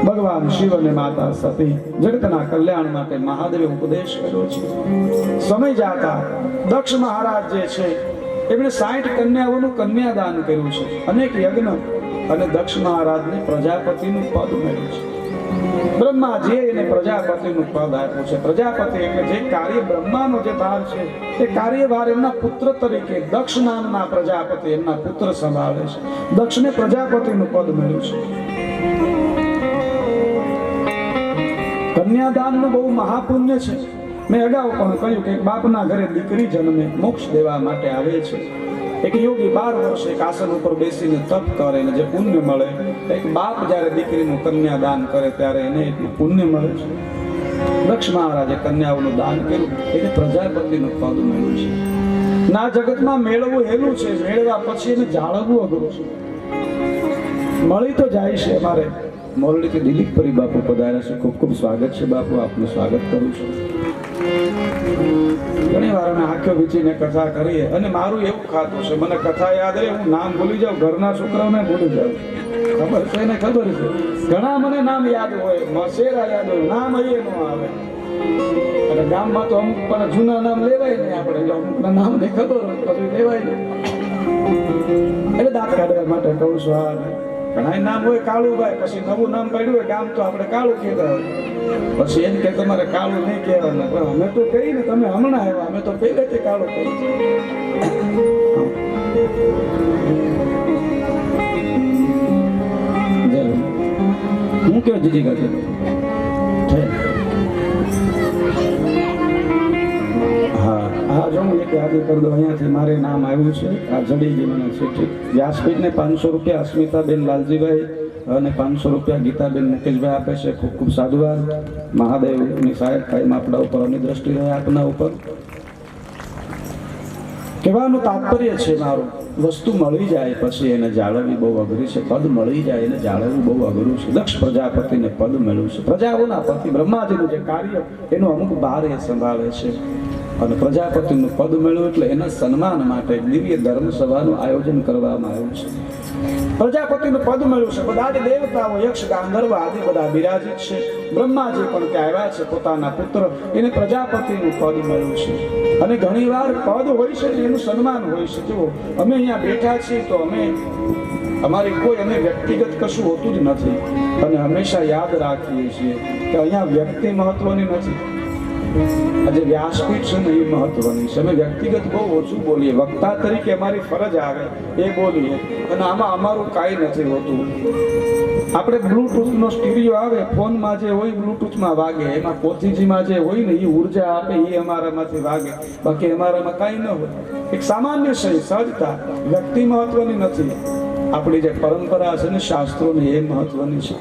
ભગવાન શિવ અને માતા સતી જગતના કલ્યાણ માટે મહાદેવે ઉપદેશ કર્યો છે. સમય જાતા દક્ષ મહારાજ જે છે એમણે 60 કન્યાઓનું કન્યાદાન કર્યું છે. અનેક યજ્ઞ અને દક્ષ મહારાજને પ્રજાપતિનું પદ મળ્યું છે. બ્રહ્માજીએ એને પ્રજાપતિનું પદ આપ્યું છે. પ્રજાપતિ એટલે જે કાર્ય બ્રહ્માનો જે ભાર છે તે કાર્યભાર એમના પુત્ર તરીકે દક્ષ નામના પ્રજાપતિ એમના પુત્ર સંભાળે છે. દક્ષને પ્રજાપતિનું પદ મળ્યું છે. કન્યાદાનનું બહુ મહાપુણ્ય છે. મેં અગાઉ પણ કહ્યું કે એક બાપના ઘરે દીકરી જન્મે મોક્ષ દેવા માટે આવે છે. એક યોગી 12 વર્ષ એક આસન ઉપર બેસીને તપ કરે અને જે પુણ્ય મળે, એક બાપ જ્યારે દીકરીનું કન્યાદાન કરે ત્યારે એને એટલું પુણ્ય મળે છે. દક્ષ મહારાજે કન્યાઓનું દાન કર્યું, એને પ્રજાપતિનું પદ મળ્યું છે. ના જગતમાં મેળવવું હેલું છે, મેળવ્યા પછી એને જાળવવું અઘરું છે. મળી તો જાય છે. અમારે મોરડીથી દિલીપ પરી બાપુ પધાર્યા છે. ખૂબ ખૂબ સ્વાગત છે બાપુ, આપનું સ્વાગત કરું છું. ઘણી વાર અમે આંખો વીંચીને કથા કરીએ અને મારું એવું ખાતું છે, મને કથા યાદ રહે, હું નામ ભૂલી જાઉં, ઘરના છોકરાઓને ભૂલી જાઉં. ખબર છે ને? ખબર છે. ઘણા મને નામ યાદ હોય, મસેરા યાદ હોય, નામ અહીં ન આવે. અને ગામમાં તો અમુક પણ જૂના નામ લેવાય નહીં આપણે, અમુકના નામ ને ખબર હોય પછી લેવાય નહીં. એટલે દાંત કાઢવા માટે કહું છું. હા, ઘણા નામ હોય કાળુભાઈ, પછી નવું નામ પાડ્યું હોય ગામ તો આપણે કાળું કહેતા હોય. પછી એમ કે તમારે કાળું નહીં કહેવાના. પણ અમે તો કહી ને, તમે હમણાં આવ્યા, અમે તો પહેલેથી કાળું કહી. હું કેવું જીજી કાઢે હા જો હું એક યાદ કરી દઉં. અહીંયાથી મારે નામ આવ્યું છે, આ જડી ગઈ મને છે. વ્યાસપીઠને 500 રૂપિયા અસ્મિતાબેન લાલજીભાઈ અને 500 રૂપિયા ગીતાબેન મુકેશભાઈ આપે છે. ખૂબ ખૂબ સાધુવાદ. મહાદેવની સહાય કાયમ આપણા ઉપર અને દ્રષ્ટિ રહે આપના ઉપર. કહેવાનું તાત્પર્ય છે મારું, વસ્તુ મળી જાય પછી એને જાળવવી બહુ અઘરી છે. પદ મળી જાય એને જાળવવું બહુ અઘરું છે. દક્ષ પ્રજાપતિને પદ મળ્યું છે. પ્રજાઓના પતિ બ્રહ્માજીનું જે કાર્ય એનો અમુક ભાર એ સંભાળે છે. અને પ્રજાપતિનું પદ મળ્યું એટલે એના સન્માન માટે દિવ્ય ધર્મ સભાનું આયોજન કરવામાં આવ્યું છે. પ્રજાપતિનું પદ મળ્યું છે. બધા જ દેવતાઓ, યક્ષ, ગાંધર્વ આદિ બધા બિરાજિત છે. બ્રહ્માજી પણ ત્યાં આવ્યા છે, પોતાના પુત્ર એને પ્રજાપતિનું પદ મળ્યું છે. અને ઘણીવાર પદ હોય છે ને એનું સન્માન હોય છે. જુઓ, અમે અહીંયા બેઠા છીએ તો અમારી કોઈ અમે વ્યક્તિગત કશું હોતું જ નથી. અને હંમેશા યાદ રાખીએ છીએ કે અહીંયા વ્યક્તિ મહત્વની નથી. આજે વ્યાસપીઠ છે ને એ મહત્વની છે. અમે વ્યક્તિગત બહુ ઓછું બોલીએ. વક્તા તરીકે અમારી ફરજ આવે એ બોલીએ, અને આમાં અમારું કાંઈ નથી હોતું. આપણે બ્લુટૂથનો સ્ટીરિયો આવે, ફોનમાં જે હોય બ્લુટૂથમાં વાગે, એમાં પોથીજીમાં જે હોય ને એ ઉર્જા આપે એ અમારામાંથી વાગે, બાકી અમારામાં કાંઈ ન હોય. એક સામાન્ય છે, સહજતા. વ્યક્તિ મહત્વની નથી. આપણી જે પરંપરા છે ને શાસ્ત્રોની, એ મહત્વની છે.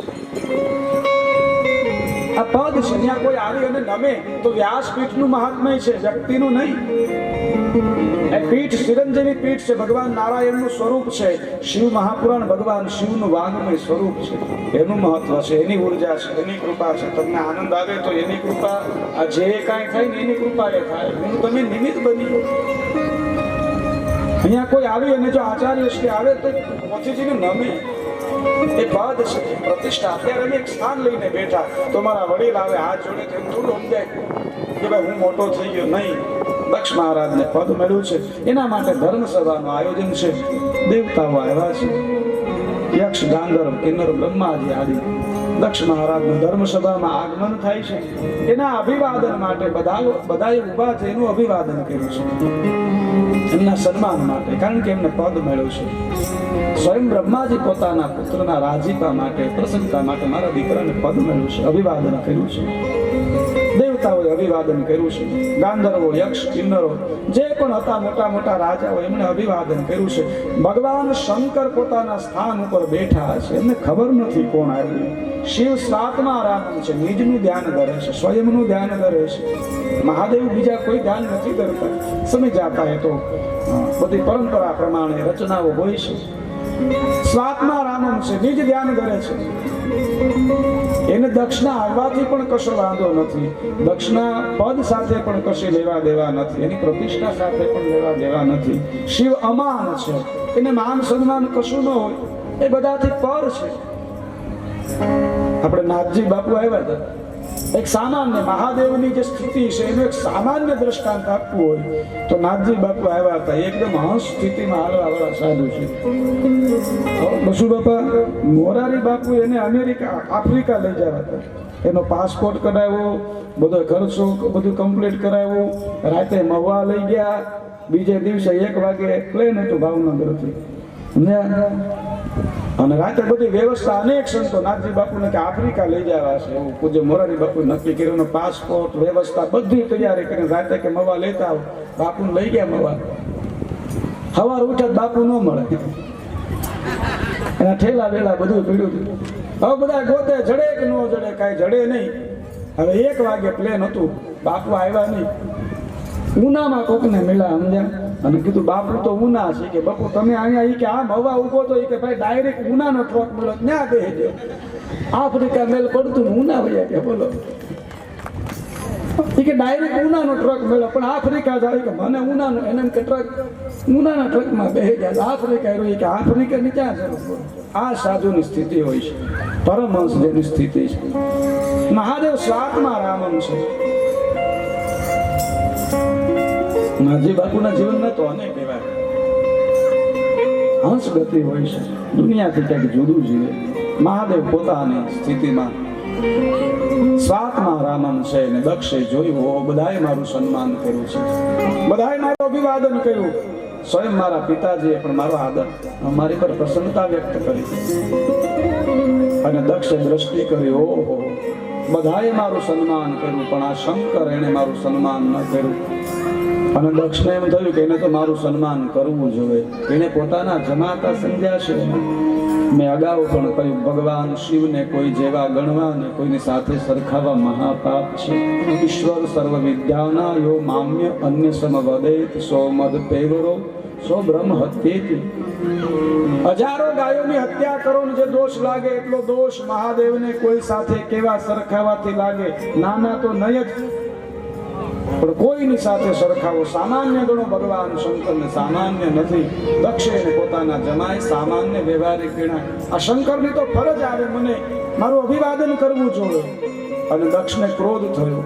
આ પદ છે, ત્યાં કોઈ આવી અને નમે તો વ્યાસપીઠનું મહાત્મય છે, વ્યક્તિનું નહીં. એ પીઠ ચિરંજીવી પીઠ છે, ભગવાન નારાયણનું સ્વરૂપ છે. શિવ મહાપુરાણ ભગવાન શિવનું વાંગમય સ્વરૂપ છે. એનું મહત્વ છે, એની ઉર્જા છે, એની કૃપા છે. તમને આનંદ આવે તો એની કૃપા, આ જે કાંઈ થાય ને એની કૃપા એ થાય. હું તમે નિમિત્ત બની. અહીંયા કોઈ આવી અને જો આચાર્ય શ્રી આવે તો પોથીજીને નમે. એ પદ છે, પ્રતિષ્ઠા. અત્યારે અમે એક સ્થાન લઈને બેઠા તો મારા વડીલ આવે હાથ જોડે, તેમ થોડું સમજાય કે ભાઈ હું મોટો થઈ ગયો. નહીં, દક્ષ મહારાજને પદ મળ્યું છે, એના માટે ધર્મસભાનું આયોજન છે. દેવતાઓ આવ્યા છે, યક્ષ, ગાંધર્વ, કિન્નર, બ્રહ્માજી આદિ. દક્ષ મહારાજનું ધર્મસભામાં આગમન થાય છે. એના અભિવાદન માટે બધાએ ઉભા થઈને અભિવાદન કર્યું છે, એમના સન્માન માટે, કારણ કે એમને પદ મળ્યું છે. સ્વયં બ્રહ્માજી પોતાના પુત્રના રાજીપા માટે, પ્રસન્નતા માટે મારા દીકરાને પદ મળ્યું છે, અભિવાદન કર્યું છે. દેવતાઓએ અભિવાદન કર્યું છે. ગાંધર્વો, યક્ષ, કિન્નરો જે પણ હતા, મોટા મોટા રાજાઓ, એમણે અભિવાદન કર્યું છે. ભગવાન શંકર પોતાના સ્થાન ઉપર બેઠા છે, એમને ખબર નથી કોણ આવ્યું. શિવ સ્વાત્મા રામ છે, નિજનું ધ્યાન ધરે છે, સ્વયંનું ધ્યાન ધરે છે. મહાદેવ બીજા કોઈ ધ્યાન નથી કરતા. સમય જાતા એ તો બધી પરંપરા પ્રમાણે રચનાઓ હોય છે. સ્વાત્મા રામમ છે, નિજ ધ્યાન ધરે છે. એને દક્ષના આવવાથી પણ કશો વાંધો નથી. દક્ષના પદ સાથે પણ કશી લેવા દેવા નથી. એની પ્રતિષ્ઠા સાથે પણ લેવા દેવા નથી. શિવ અમાન છે, એને માન સન્માન કશું ન હોય. એ બધાથી પર છે. આપણે નાથજી બાપુ આવ્યા હતા. એક સામાન્ય મહાદેવની જે સ્થિતિ છે એનું એક સામાન્ય દ્રષ્ટાંત આપવું હોય તો નાથજી બાપુ આવ્યા હતા. એકદમ હંસ સ્થિતિમાં હાલવા વાળા સાધુ છે. બસુ બાપા મોરારી બાપુ એને આફ્રિકા લઈ જવા હતા. એનો પાસપોર્ટ કઢાવ્યો, બધો ખર્ચો બધું કમ્પ્લીટ કરાવ્યું. રાતે મહુવા લઈ ગયા. બીજે દિવસે 1 વાગે પ્લેન હતું ભાવનગરથી. અને રાતે બધી વ્યવસ્થા અનેક સંતો નાથજી બાપુને કે આફ્રિકા લઈ જવા છે એવું પૂજ્ય મોરારી બાપુ નક્કી કર્યું. પાસપોર્ટ વ્યવસ્થા બધી તૈયારી કરીને રાતે કે મવા લેતા આવો. બાપુને લઈ ગયા મવા. સવાર ઉઠ્યા બાપુ ન મળે. એના ઠેલા વેલા બધું પીડ્યું હતું. હવે બધા ગોતે, જડે કે ન જડે, કાંઈ જડે નહીં. હવે 1 વાગે પ્લેન હતું, બાપુ આવ્યા નહીં. ઉનામાં કોકને મળ્યા, સમજ્યા? અને કીધું બાપુ તો ઉના છે કે બાપુ તમે અહીંયા કે આમ હવા ઉભો તો કે ભાઈ ડાયરેક્ટ ઉનાનો ટ્રક મળ્યો, ત્યાં બેસજો. આફ્રિકા મેલ પડતું ને ઉના વયા કે બોલો કે ડાયરેક્ટ ઉનાનો ટ્રક મળ્યો, પણ આફ્રિકા જાય કે મને ઉનાનો, એને કે ટ્રક ઉનાના ટ્રકમાં બેસી ગયા. આફ્રિકા રહ્યું કે આફ્રિકાની ક્યાં જરૂર? આ સાધુની સ્થિતિ હોય છે, પરમહંસ જેની સ્થિતિ છે. મહાદેવ સ્વાત્મા રામમ છે. નાથજી બાપુના જીવનમાં તો અનેક એવા હંસ ગતિ હોય છે, દુનિયાથી ક્યાંક જુદું જીવે. મહાદેવ પોતાની સ્થિતિમાં સ્વાત્મા રામમ છે. ને દક્ષે જોયું, બધાએ મારું સન્માન કર્યું છે, બધાએ મારું અભિવાદન કર્યું. સ્વયં મારા પિતાજીએ પણ મારો આદર, મારી પર પ્રસન્નતા વ્યક્ત કરી. અને દક્ષે દ્રષ્ટિ કરી, ઓહો, બધાએ મારું સન્માન કર્યું, પણ આ શંકર એને મારું સન્માન ન કર્યું. અને દક્ષને એમ થયું કે એને તો મારું સન્માન કરવું જોઈએ. એને પોતાના જમાતા સમજ્યા છે. મેં અગાઉ પણ કહ્યું, ભગવાન શિવને કોઈ જેવા ગણવા ને કોઈની સાથે સરખાવા મહાપાપ છે. ઈશ્વર સર્વ વિદ્યાના યો મામ્ય અન્ય સમવદેત સો મદ પેવરો સો બ્રહ્મ હત્યેતિ. હજારો ગાયોની હત્યા કરો ને જે દોષ લાગે એટલો દોષ મહાદેવને કોઈ સાથે કેવા સરખાવાથી લાગે? નાના તો નહીં જ. પણ કોઈની સાથે સરખાવો સામાન્ય ગણો ભગવાન શંકરને સામાન્ય નથી. દક્ષે એને પોતાના જમાય સામાન્ય વ્યવહારિક ગણાય. આ શંકરની તો ફરજ આવે મને મારું અભિવાદન કરવું જોઈએ. અને દક્ષને ક્રોધ થયો.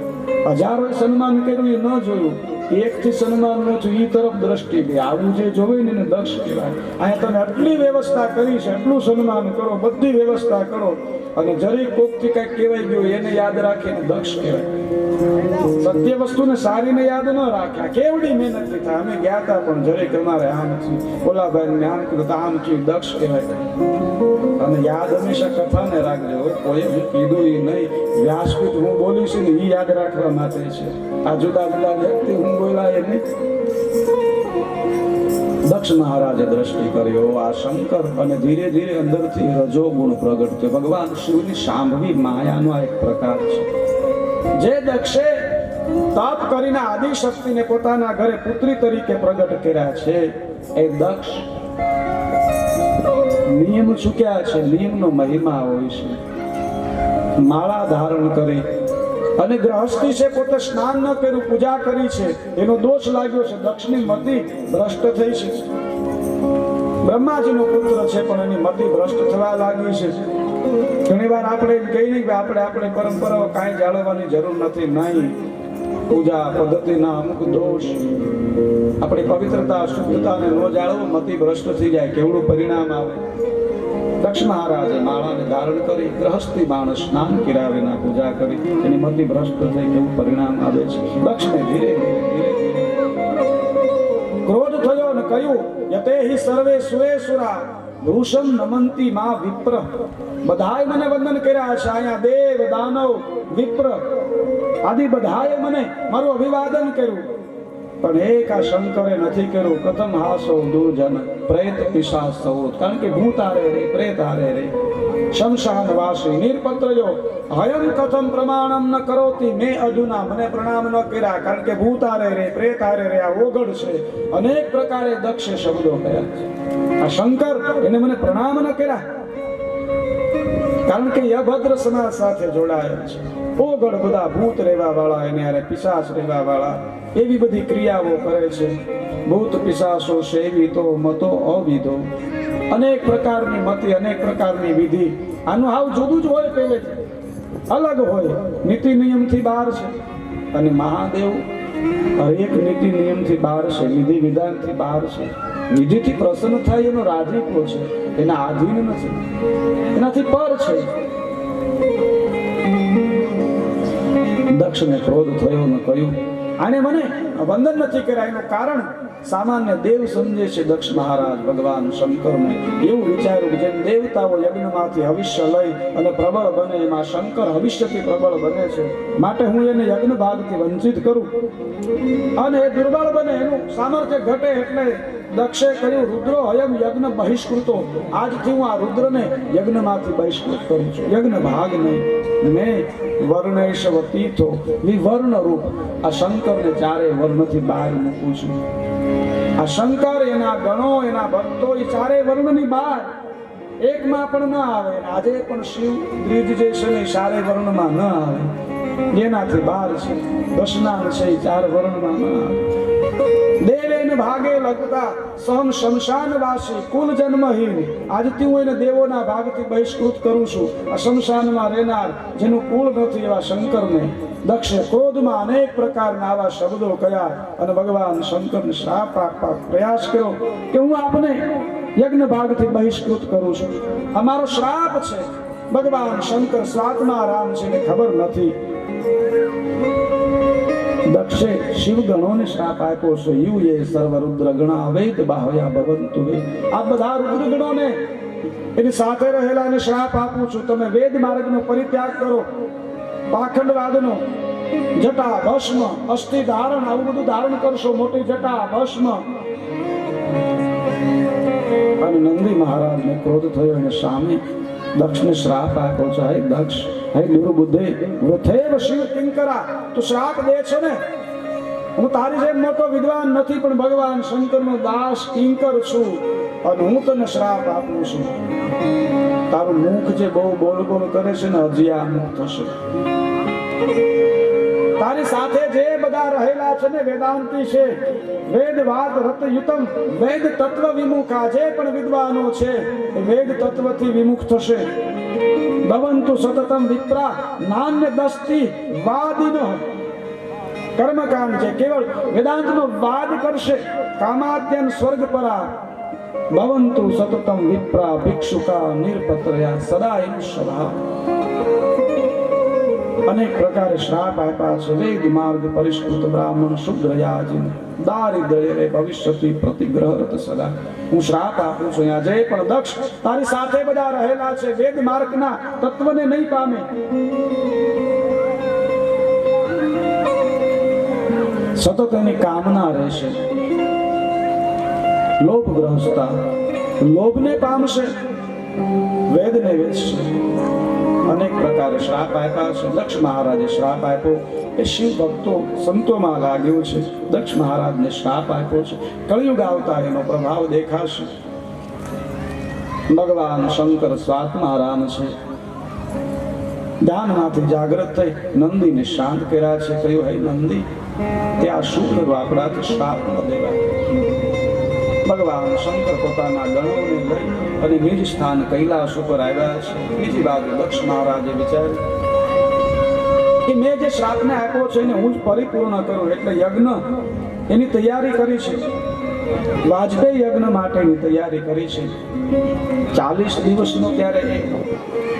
હજારો સન્માન કર્યું એ ન જોયું, એકથી સન્માન ન થયું એ તરફ દ્રષ્ટિ ગઈ. આવું જે જોવે ને એને દક્ષ કહેવાય. અહીંયા તમે આટલી વ્યવસ્થા કરી છે, એટલું સન્માન કરો, બધી વ્યવસ્થા કરો, અને જરી કોકથી કઈક કહેવાય ગયું એને યાદ રાખીને દક્ષ કહેવાય. સત્ય વસ્તુને સારીને યાદ ન રાખ્યા કેવડી મહેનત થાય. અમે ગયા હતા પણ જરી તમારે આમ છે, ઓલાભાઈ ને આમ કીધું તો આમ છે, દક્ષ કહેવાય. અને યાદ હંમેશા કથાને રાખજો. કોઈ કીધું એ નહીં, વ્યાસપીઠ હું બોલીશ ને એ યાદ રાખવા માટે છે. આ જુદા જુદા વ્યક્તિ હું બોલા એ નહીં. દક્ષ મહારાજે દ્રષ્ટિ કર્યો આ શંકર, અને ધીરે ધીરે અંદરથી રજોગુણ પ્રગટ થયો. ભગવાન શિવની શાંભવી માયાનો આ એક પ્રકાર છે. જે દક્ષે તપ કરીને આદિશક્તિને પોતાના ઘરે પુત્રી તરીકે પ્રગટ કર્યા છે, એ દક્ષ નિયમ ચૂક્યા છે. નિયમનો મહિમા હોય છે. માળા ધારણ કરી અને ગ્રહસ્થી છે, પોતે સ્નાન ન કર્યું, પૂજા કરી છે, એનો દોષ લાગ્યો છે. દક્ષની મતિ ભ્રષ્ટ થઈ છે. બ્રહ્માજીનો પુત્ર છે પણ એની મતિ ભ્રષ્ટ થવા લાગી છે. ઘણી વાર આપણે એમ કહીએ કે આપણે પરંપરાઓ કાંઈ જાળવવાની જરૂર નથી. નહીં, પૂજા પદ્ધતિના અમુક દોષ, આપણી પવિત્રતા શુદ્ધતાને ન જાળવો, મતિ ભ્રષ્ટ થઈ જાય, કેવડું પરિણામ આવે. દક્ષ મહારાજે માળાને ધારણ કરી ગ્રહસ્થી માણસ સ્નાન કર્યા વિના પૂજા કરી, એની મતિ ભ્રષ્ટ થઈ, કેવું પરિણામ આવે છે. દક્ષને ધીરે ધીરે ક્રોધ થયો અને કહ્યું, યતે હિ સર્વે સુરેસુરા વૃષમ નમંતી માં વિપ્ર. બધાએ મને વંદન કર્યા છે. અહીંયા દેવ દાનવ વિપ્ર આદિ બધાએ મને મારું અભિવાદન કર્યું, પણ એક આ શંકરે નથી કર્યું. કથમ હાસો દુર્જન પ્રેત પિશાચ સૌ. કારણ કે ભૂત હારે રે, પ્રેત હારે રે, શમશાન વાસી નિર્પત્રયો હયમ કથમ પ્રમાણમ ન કરોતી મે અધુના. મને પ્રણામ ન કર્યા, કારણ કે ભૂત હારે રે, પ્રેત હારે રે, આ ઓગળ છે. અનેક પ્રકારે દક્ષે શબ્દો કહ્યા છે. આ શંકર એને મને પ્રણામ ન કર્યા, કારણ કે અભદ્ર સમાજ સાથે જોડાયેલ છે. ઓગળ બધા ભૂત રહેવા વાળા, એને હારે પિશાચ રહેવા વાળા, એવી બધી ક્રિયાઓ કરે છે. ભૂત પિશાચો સેવિતો મતો અવિધો, અનેક પ્રકારની મતિ, અનેક પ્રકારની વિધિ. આનું હાવ જુદું જ હોય, પહેલેથી અલગ હોય, નીતિ નિયમથી બહાર છે. અને મહાદેવ હરેક નીતિ નિયમથી બહાર છે, વિધિ વિધાનથી બહાર છે. વિધિથી પ્રસન્ન થાય એનો રાજીપો છે, એના આધીન નથી, એનાથી પર છે. દક્ષને ક્રોધ થયો ને કહ્યું, આને મને વંદન નથી કર્યા. એનું કારણ સામાન્ય દેવ સમજે છે દક્ષ મહારાજ ભગવાન શંકરને. એવું વિચાર્યું કે જેમ દેવતાઓ યજ્ઞમાંથી હવિષ્ય લઈ અને પ્રબળ બને, એમાં શંકર હવિષ્યથી પ્રબળ બને છે, માટે હું એને યજ્ઞ ભાગથી વંચિત કરું અને એ દુર્બળ બને, એનું સામર્થ્ય ઘટે. એટલે દક્ષે કહ્યું, રુદ્રો હયમ યજ્ઞ બહિષ્કૃતો. આજથી હું આ રુદ્રને યજ્ઞમાંથી બહિષ્કૃત કરું છું. યજ્ઞ ભાગ નહીં, મેં વર્ણેશવતીતો વિવર્ણ રૂપ આ શંકરને ચારે વર્ણથી બહાર મૂકું છું. આ શંકર, એના ગણો, એના ભક્તો એ ચારે વર્ણની બહાર એકમાં પણ ન આવે. આજે પણ શિવ દ્વિજ જે છે ને ચારે વર્ણમાં ન આવે, એનાથી બહાર છે. દશનામ છે એ ચાર વર્ણમાં ન આવે. દેવેન ભાગે લગતા સહમ શમશાનવાસી કુલ જન્મહીન. આજથી હું એને દેવોના ભાગથી બહિષ્કૃત કરું છું. આ શમશાનમાં રહેનાર જેનું કુળ નથી એવા શંકરને દક્ષે ક્રોધમાં અનેક પ્રકારના આવા શબ્દો કહ્યા અને ભગવાન શંકરને શ્રાપ આપવા પ્રયાસ કર્યો કે હું આપને યજ્ઞ ભાગથી બહિષ્કૃત કરું છું. અમારો શ્રાપ છે. ભગવાન શંકર સ્વાત્મા રામ છે એને ખબર નથી. દક્ષે શિવ ગણોને શ્રાપ આપ્યો છે. યુ એ સર્વ રુદ્ર ગણા વેદ બાહ્યા ભવંતુ વે. આ બધા રુદ્ર ગણોને એની સાથે રહેલાને શ્રાપ આપું છું. તમે વેદ માર્ગનો પરિત્યાગ કરો, પાખંડવાદનો, જટા ભસ્મ અસ્થિ ધારણ આવું બધું ધારણ કરશો, મોટી જટા ભસ્મ. અને નંદી મહારાજને ક્રોધ થયો અને સામે દક્ષને શ્રાપ આપ્યો છે. હે દક્ષ, હે દુર્બુદ્ધે વૃથેવ શિવ કિંકરા. તું શ્રાપ દે છે ને, હું તારી જેમ મોટો વિદ્વાન નથી, પણ ભગવાન શંકરનો દાસ કિંકર છું અને હું તને શ્રાપ આપું છું. તારું મુખ જે બહુ બોલ બોલ કરે છે ને, હજી આ મુખ થશે. તારી સાથે જે બધા બધા રહેલા છે ને વેદાંતી છે, વેદ વાદ રતયુતમ, વેદ તત્વ વિમુખ. આજે પણ વિદ્વાનો છે એ વેદ તત્વથી વિમુખ થશે. ભવંતુ સતતમ વિપ્રા નાન્ય દસ્તી વાદિનો. કર્મકાંડ છે, કેવળ વેદાંતનો વાદ કરશે. કામાદ્યન સ્વર્ગ પરા ભવંતુ સતતમ વિપ્રા ભિક્ષુકા નિર્પત્રયા સદા એનું સ્વભાવ. અનેક પ્રકારે શ્રાપ આપ્યા છે. વેદ માર્ગ પરિષ્કૃત બ્રાહ્મણ શુદ્ર યાજન દારિદ્ર્ય રે ભવિષ્યતિ પ્રતિગ્રહ સદા. હું શ્રાપ આપું છું. આજે પણ દક્ષ તારી સાથે બધા રહેલા છે, વેદ માર્ગના તત્વને નહીં પામે. સતત એની કામના રહેશે. લોભ ગ્રહસ્થતા લોભને પામશે, વેદને વેચશે. અનેક પ્રકારે શ્રાપ આપ્યા છે. દક્ષ મહારાજે શ્રાપ આપ્યો એ શિવ ભક્તો સંતોમાં લાગ્યું છે. દક્ષ મહારાજને શ્રાપ આપ્યો છે. કળિયુગ આવતા એનો પ્રભાવ દેખાશે. ભગવાન શંકર સ્વાત્મારામ છે. ધ્યાનમાંથી જાગૃત થઈ નંદીને શાંત કર્યા છે. કહ્યું, હે નંદી, ત્યાં શું કર્યું? આપણાથી શ્રાપ ન દેવાય. ભગવાન શંકર પોતાના ગણોને લઈ અને નિજ સ્થાન કૈલાસ ઉપર આવ્યા છે. બીજી બાજુ દક્ષ મહારાજે વિચાર્યું કે મેં જે શ્રાપને આપ્યો છે એને હું જ પરિપૂર્ણ કરું, એટલે યજ્ઞ એની તૈયારી કરી છે. વાજપેયી યજ્ઞ માટેની તૈયારી કરી છે. 40 દિવસનો ત્યારે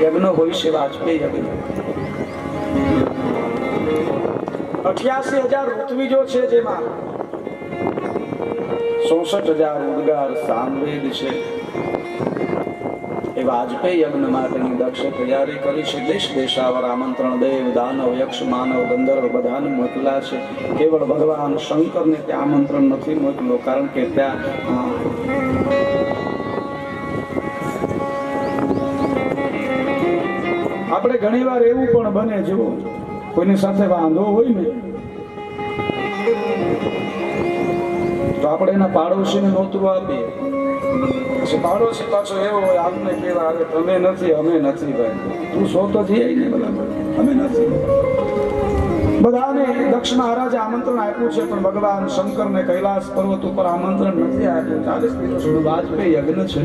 યજ્ઞ હોય છે, વાજપેયી યજ્ઞ. 88,000 ઋત્વિજો છે, જેમાં 66,000 ઉદ્ગાર સામવેદ છે. એ વાજપેયી યજ્ઞ માટેની દક્ષે તૈયારી કરી છે. દેશ દેશાવર આમંત્રણ દેવ દાનવ યક્ષ માનવ ગંધર્વ બધાને મોકલા છે. કેવળ ભગવાન શંકરને ત્યાં આમંત્રણ નથી મોકલ્યું, કારણ કે ત્યાં આપણે ઘણી વાર એવું પણ બને, જો કોઈની સાથે વાંધો હોય ને તો આપણે એના પાડોશીને નોતરું આપીએ. પછી પાડોશી પાછો એવો હોય, આપને કેવા આવે, તમે નથી અમે નથી, ભાઈ તું સો તો જઈ ને બરાબર, અમે નથી. બધાને દક્ષ મહારાજે આમંત્રણ આપ્યું છે, પણ ભગવાન શંકરને કૈલાસ પર્વત ઉપર આમંત્રણ નથી આપ્યું. 40 દિવસનું વાજપેયી યજ્ઞ છે,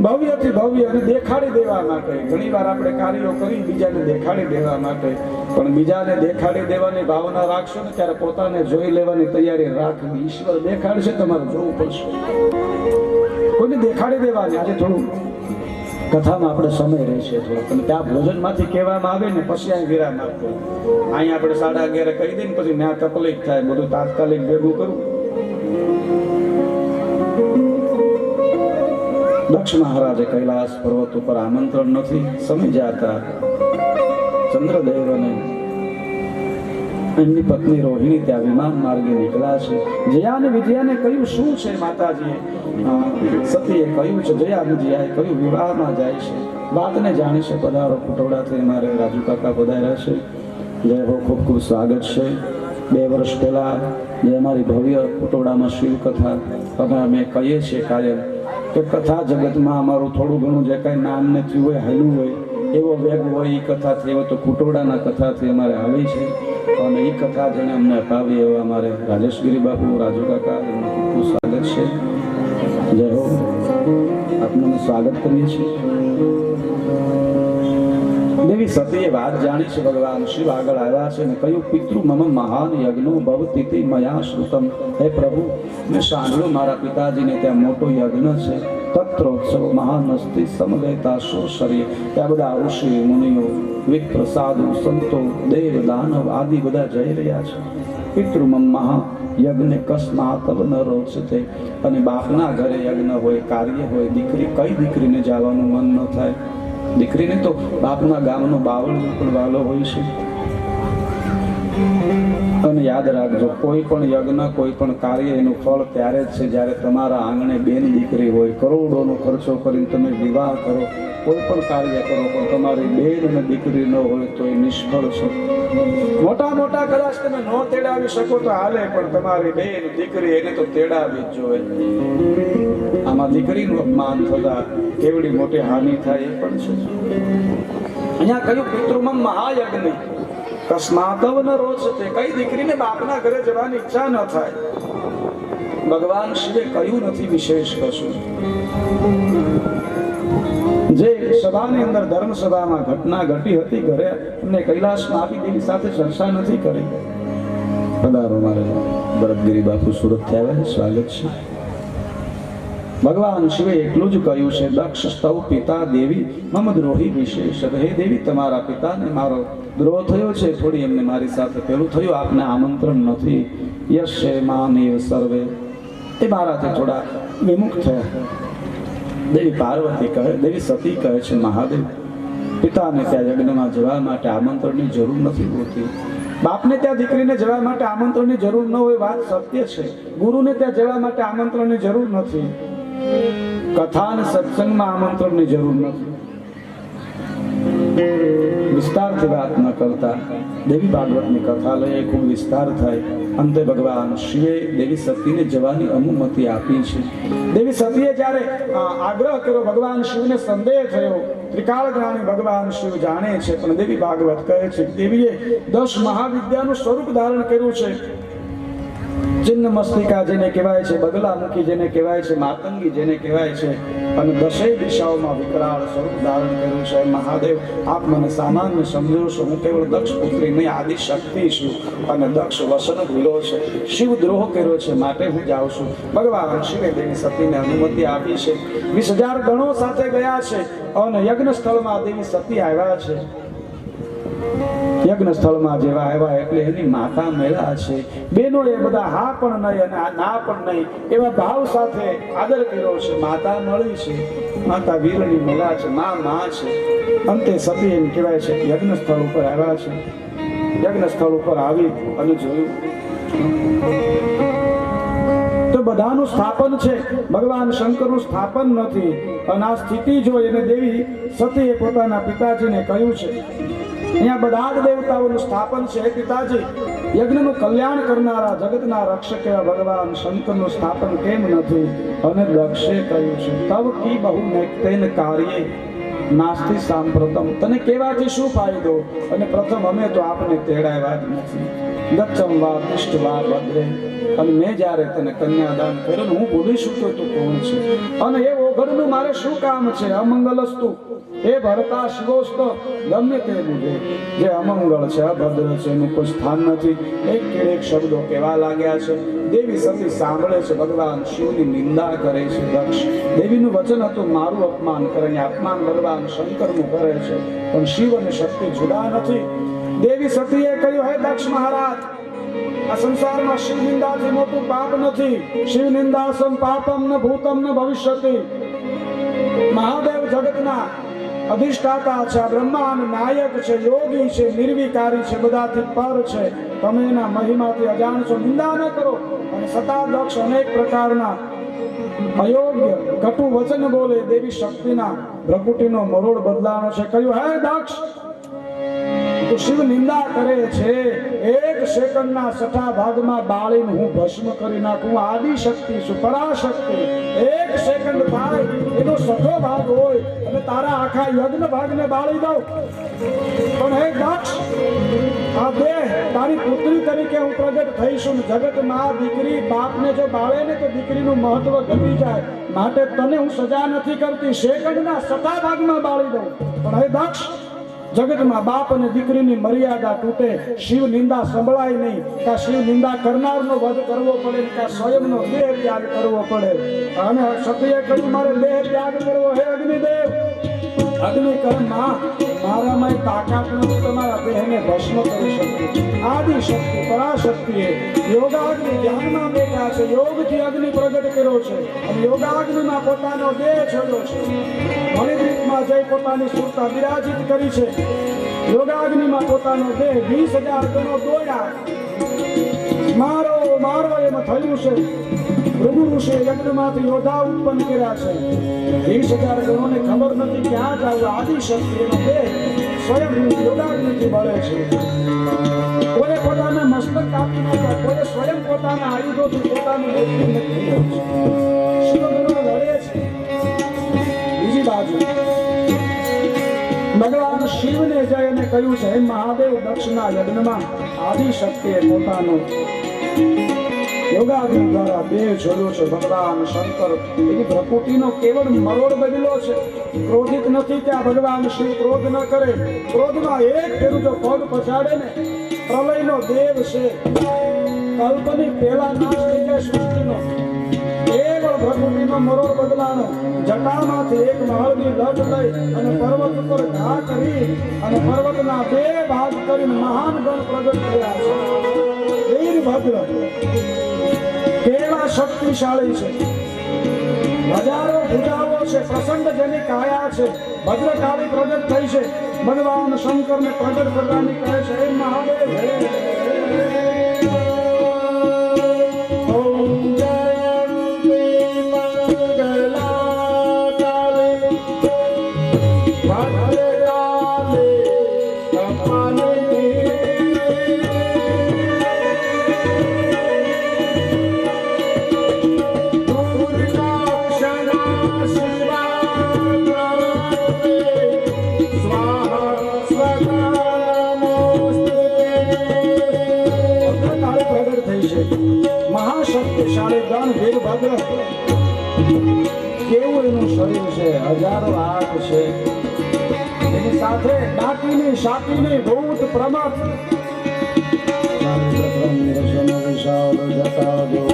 ભવ્યથી ભવ્ય, અને દેખાડી દેવા માટે. ઘણી વાર આપણે કાર્યો કરી બીજાને દેખાડી દેવા માટે, પણ બીજાને દેખાડી દેવાની ભાવના રાખશો ને ત્યારે પોતાને જોઈ લેવાની તૈયારી રાખવી. ઈશ્વર દેખાડશે, તમારે જોવું પડશે. કોઈને દેખાડી દેવાની. આજે થોડું કથામાં આપણે સમય રહેશે થોડો, પણ ત્યાં ભોજનમાંથી કહેવામાં આવે ને પછી અહીં વિરામ આપવો. અહીંયા આપણે 11:30 કહી દઈએ ને પછી ત્યાં તકલીફ થાય, બધું તાત્કાલિક ભેગું કરવું. દક્ષ મહારાજે કૈલાસ પર્વત ઉપર આમંત્રણ નથી સમજ્યા હતા. ચંદ્રદેવ અને એમની પત્ની રોહિણી ત્યાં વિમાન માર્ગે નીકળ્યા છે. જયા અને વિજયાને કહ્યું, શું છે માતાજીએ? સતીએ કહ્યું છે, જયા વિજયાએ કહ્યું, વિવાહમાં જાય છે. વાતને જાણી છે. પધારો કુટોડાથી મારે રાજુ કાકા પધાર્યા છે. જય હો, ખૂબ ખૂબ સ્વાગત છે. 2 વર્ષ પહેલા જે અમારી ભવ્ય કુટોડામાં શિવ કથા અમે કહીએ છીએ કાયમ કે કથા જગતમાં અમારું થોડું ઘણું જે કાંઈ નામ ને થયું હોય, હાલ્યું હોય, એવો વેગ હોય એ કથાથી. એવો તો કુટોડાના કથાથી અમારે હાલી છે, અને એ કથા જેને અમને અપાવી એવા અમારે રાજેશગીરી બાપુ, રાજુ કાકા, એમનું ખૂબ ખૂબ સ્વાગત છે. જય હો, આપનું સ્વાગત કરીએ છીએ. દેવી સતીએ વાત જાણી છે. ભગવાન શિવ આગળ આવ્યા છે અને કહ્યું, પિતૃ મમ મહાન યજ્ઞો ભવતીતિ મયા શ્રુતમ. હે પ્રભુ, મેં સાંભળ્યું મારા પિતાજીને ત્યાં મોટો યજ્ઞ છે. તત્રોત્સવ મહાન અસ્તિ સમવેતા શોષર્ય. ત્યાં બધા ઋષિ મુનિઓ, વિપ્ર સાધુ સંતો, દેવ દાનવ આદિ બધા જઈ રહ્યા છે. પિતૃ મમ મહા યજ્ઞ કસ્માતવ ન રોચતે. અને બાપના ઘરે યજ્ઞ હોય, કાર્ય હોય, દીકરી કઈ દીકરીને જવાનું મન ન થાય? દીકરીને તો બાપના ગામનો બાવળ પણ વાલો હોય છે. અને યાદ રાખજો, કોઈ પણ યજ્ઞ, કોઈ પણ કાર્ય, એનું ફળ ત્યારે જ છે જ્યારે તમારા આંગણે બેન દીકરી હોય. કરોડોનો ખર્ચો કરીને તમે વિવાહ કરો, કોઈ પણ કાર્ય કરો, પણ તમારી બેન અને દીકરી ન હોય તો એ નિષ્ફળ છે. મોટા મોટા કદાચ તમે ન તેડાવી શકો તો હાલે, પણ તમારી બેન દીકરી એને તો તેડાવી જ જોઈએ. આમાં દીકરીનું અપમાન થતા કેવડી મોટી હાનિ થાય એ પણ છે. અહીંયા કહ્યું, પિતૃમમ મહાયજ્ઞ કસ્માતવ ન રોચતે, કઈ દીકરીને બાપના ઘરે જવાની ઈચ્છા ન થાય. ભગવાન શિવે કહ્યું નથી વિશેષ કશું. જે સભાની અંદર ધર્મ સભામાં ઘટના ઘટી હતી ઘરે એમને કૈલાસમાં આપી દેવી સાથે ચર્ચા નથી કરી. પધારો મારે ભરતગીરી બાપુ સુરત થી આવ્યા, સ્વાગત છે. ભગવાન શિવે એટલું જ કહ્યું છે, દક્ષ સ્તવ પિતા દેવી મમ દ્રોહી વિશેષ. હે દેવી, તમારા પિતાને મારો દ્રોહ થયો છે, થોડી એમને મારી સાથે પેલું થયું, આપને આમંત્રણ નથી. યશે માનેવ સર્વે, એ મારાથી થોડા વિમુખ થયા. દેવી પાર્વતી કહે, દેવી સતી કહે છે, મહાદેવ પિતાને ત્યાં યજ્ઞમાં જવા માટે આમંત્રણની જરૂર નથી હોતી. બાપને ત્યાં દીકરીને જવા માટે આમંત્રણની જરૂર ન હોય, વાત સત્ય છે. ગુરુને ત્યાં જવા માટે આમંત્રણની જરૂર નથી. કથા અને સત્સંગમાં આમંત્રણની જરૂર નથી. વિસ્તારથી વાત ન કરતા દેવી ભાગવતની કથા લઈએ, ખૂબ વિસ્તાર થાય. અંતે ભગવાન શિવે દેવી સતીને જવાની અનુમતિ આપી છે. દેવી સતીએ જ્યારે આગ્રહ કર્યો, ભગવાન શિવને સંદેહ થયો. ત્રિકાળ જ્ઞાની ભગવાન શિવ જાણે છે, પણ દેવી ભાગવત કહે છે દેવીએ 10 મહાવિદ્યાનું સ્વરૂપ ધારણ કર્યું છે. ચિન્ન મસ્તિકા જેને કહેવાય છે, બગલામુખી જેને કહેવાય છે, માતંગી જેને કહેવાય છે, અને 10 દિશાઓમાં વિકરાળ સ્વરૂપ ધારણ કર્યું છે. મહાદેવ, આપ મને સામાન્ય સમજો છો, હું કેવળ દક્ષ પુત્રી નહીં, આદિ શક્તિ છું, અને દક્ષ વસન ભૂલો છે, શિવ દ્રોહ કર્યો છે, માટે હું જાઉં છું. ભગવાન શિવે દેવી સતીને અનુમતિ આપી છે. 20,000 ગણો સાથે ગયા છે, અને યજ્ઞ સ્થળમાં દેવી સતી આવ્યા છે. યજ્ઞ સ્થળમાં જેવા આવ્યા એટલે એની માતા મેળા છે. બેનો એ બધા હા પણ નહીં અને ના પણ નહીં એવા ભાવ સાથે આદર કર્યો છે. માતા મળી છે, માતા વીરની મેળા છે, માં છે. અંતે સતી એમ કહેવાય છે કે યજ્ઞ સ્થળ ઉપર આવ્યા છે. યજ્ઞ સ્થળ ઉપર આવી અને જોયું તો બધાનું સ્થાપન છે, ભગવાન શંકરનું સ્થાપન નથી. અને આ સ્થિતિ જોઈ અને દેવી સતીએ પોતાના પિતાજીને કહ્યું છે, અહીંયા બધા જ દેવતાઓનું સ્થાપન છે. પિતાજી, યજ્ઞનું કલ્યાણ કરનારા જગતના રક્ષક એવા ભગવાન શંકરનું સ્થાપન કેમ નથી? અને દક્ષે કહ્યું છે, તવ કી બહુ નૈક્તેન કાર્યે નાસ્તિ સાંપ્રતમ, તને કહેવાથી શું ફાયદો? અને પ્રથમ અમે તો આપને તેડાવ્યા જ નથી. ગચ્છમ વા તિષ્ઠ વા ભદ્રે, અને મેં જ્યારે તને કન્યાદાન કર્યું હું ભૂલી છું તો તું કોણ છે? અને એ ઓઘડનું મારે શું કામ છે? અમંગલસ્તુ એ ભરતા શિવોસ્ત, ગમે તે બુધે જે અમંગળ છે, અભદ્ર છે, એનું કોઈ સ્થાન નથી. એક શબ્દો કહેવા લાગ્યા છે. દેવી સતી સાંભળે છે, ભગવાન શિવની નિંદા કરે છે. દક્ષ દેવીનું વચન હતું મારું અપમાન કરે, અપમાન ભગવાન શંકરનું કરે છે. પણ શિવ અને શક્તિ જુદા નથી. દેવી સતીએ કહ્યું, હે દક્ષ મહારાજ, આ સંસારમાં શિવ નિંદાથી મોટું પાપ નથી. શિવ નિંદાસમ પાપમ ન ભૂતમ ન ભવિષ્યતિ. મહાદેવ જગતના અધિષ્ઠાતા છે, બ્રહ્માંડ નાયક છે, યોગી છે, નિર્વિકારી છે, બધાથી પર છે. તમે એના મહિમાથી અજાણ છો, નિંદા ન કરો. અને સતા દક્ષ અનેક પ્રકારના અયોગ્ય કટુ વચન બોલે. દેવી શક્તિના ભ્રકુટીનો મરોડ બદલાનો છે. કહ્યું, હે દક્ષ, તું શિવ નિંદા કરે છે, 1 સેકન્ડના 6 ભાગમાં બાળીને હું ભસ્મ કરી નાખું. આદિ શક્તિ છું, પરાશક્તિ. 1 સેકન્ડ થાય એનો 6 ભાગ હોય અને તારા આખા યજ્ઞ ભાગને બાળી દઉં. પણ હે દક્ષ, આ દેહ તારી પુત્રી તરીકે હું પ્રગટ થઈશું. જગતમાં દીકરી બાપને જો બાળે ને તો દીકરીનું મહત્વ ઘટી જાય. માટે તને હું સજા નથી કરતી, સેકન્ડના 6 ભાગમાં બાળી દઉં. પણ હે દક્ષ, જગતમાં બાપ અને દીકરીની મર્યાદા તૂટે. શિવ નિંદા સંભળાય નહીં. કાં શિવ નિંદા કરનારનો વધ કરવો પડે, કાં સ્વયંનો દેહ ત્યાગ કરવો પડે. અને સતીએ કહ્યું, મારે દેહ ત્યાગ કરવો. હે અગ્નિદેવ, અગ્નિ કહે, મારામાં તાકાત નથી તમારા દેહને ભસ્મ કરી શકતી. આદિ શક્તિ પરાશક્તિએ યોગાગ્નિ ધ્યાનમાં બેઠા છે. યોગથી અગ્નિ પ્રગટ કર્યો છે અને યોગાગ્નિમાં પોતાનો દેહ છોડ્યો છે. મણિદ્વીપમાં જઈ પોતાની સુરતા વિરાજિત કરી છે. યોગાગ્નિમાં પોતાનો દેહ 20,000 ગણો દોડ્યા. મારો એમાં થયું છે. ભૃગુ ઋષિએ યજ્ઞમાંથી યોદ્ધા ઉત્પન્ન કર્યા છે. 20,000 ગણોને ખબર નથી ક્યાં જવું. આદિ શક્તિ એનો દેહ સ્વયં યોગાગ્નિથી બળે છે. કોઈ પોતાના મસ્તક કાપી નાખ્યા, કોઈ સ્વયં પોતાના આયુધોથી પોતાનું મૃત્યુ નથી કર્યું છે. શિવગણો લડે છે. બીજી બાજુ ભગવાન શિવ શિવને જઈ અને કહ્યું છે, હે મહાદેવ, દક્ષના યજ્ઞમાં આદિશક્તિએ પોતાનો યોગાગ્નિ દ્વારા દેહ છોડ્યો છે. ભગવાન શંકર એની પ્રકૃતિનો કેવળ મરોડ બદલ્યો છે. ક્રોધિત નથી કે આ ભગવાન શિવ ક્રોધ ન કરે. ક્રોધમાં એક ફેરું જો પગ પછાડે ને, પ્રલયનો દેવ છે, કલ્પની પહેલા નાશ થઈ જાય સૃષ્ટિનો. કેવળ પ્રકૃતિનો મરોડ બદલાનો. જટામાંથી એક મહલની લટ લઈ અને પર્વત ઉપર ઘા કરી અને પર્વતના બે ભાગ કરીને મહાન ગણ પ્રગટ થયા છે. વીરભદ્ર કેવા શક્તિશાળી છે. હજારો ભુજાઓ છે, પ્રસંગ જેની કાયા છે. ભદ્રકાળી પ્રગટ થઈ છે. ભગવાન શંકરને પ્રગટ કરવાની કહે છે, હે મહાદેવ, મહાશક્તિશાળી ગણ વીરભદ્ર. કેવું એનું શરીર છે, હજારો હાથ છે. એની સાથે ડાકીની શાકીની ભૂત પ્રમથ વિશાળ જટાજો.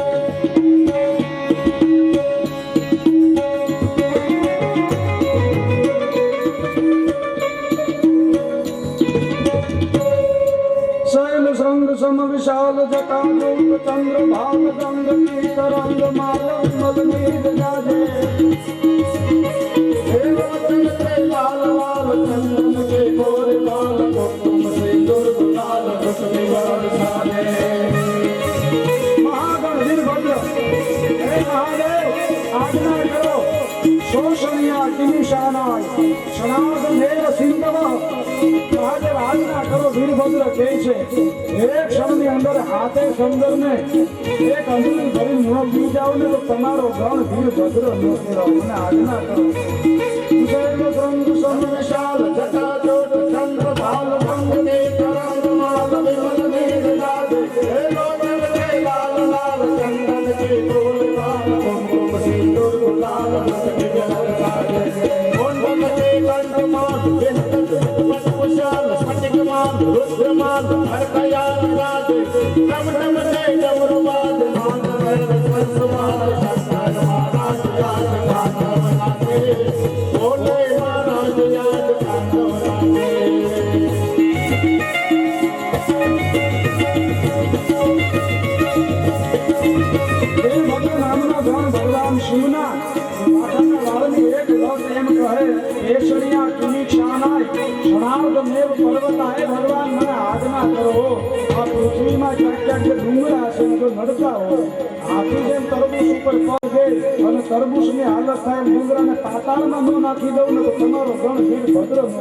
સમ વિશાલ જટાજો ચંદ્ર ભાગ ગંગ કી તરંગ માલમ મગનીર જાજે. લાલ લાલ ચંદન કે ગોર લાલ કુમકુમ સિંદૂર ગુલાલ કુસુમ વાલ સાજે. મહાગણ વીરભદ્ર, હે મહાદેવ, આજ્ઞા કરો. શોષણિયા કિમિશાનાય શણાર્દ મેવ સિંધવ. મહાદેવ આજ્ઞા કરો. વીરભદ્ર કહે છે, એક ક્ષણની અંદર હાથે સમંદરને એક અંજલી ભરી મોં પી જાવ ને તો તમારો ગણ વીરભદ્ર નો કહેવાય. મને આજ્ઞા કરો. વિશાલ જટાજોટ ચંદ્ર ભાલ ભંગ ને તરંગ માલ વિમલ મેઘ જાજે. હે લોચન કે લાલ લાલ ચંદન કે ગોલ લાલ કુમકુમ સિંદૂર ગુલાલ કુસુમ વાલ સાજે. ઓન ભંગ કે કંઠમાલ વિશાલ સ્ફટિકમાલ રુદ્રમાલ હરકયાલ રાજે. ડમ ડમ કે ડમરુવાદ માન મેર સ્વસ્માલ શંકર મહારાજ યાદ કાંડવ રાજે. બોલે મહારાજ યાદ કાંડવ રાજે. વીરભદ્ર નામના ગણ ભગવાન શિવના માથાના વાળની એક લટ એમ કહે, કેસરિયા કિમિક્ષાનાય શણાર્દ મેવ પર્વતાય. ભગવાન મને આજ્ઞા કરો. આ પૃથ્વીમાં ક્યાંક ક્યાંક જે ડુંગરા છે જો નડતા હોય, હાથી જેમ તરબૂચ ઉપર પગ દે અને તરબૂચની હાલત થાય, ડુંગરાને પાતાળમાં ન નાખી દઉં ને તો તમારો ગણ વીરભદ્ર ન.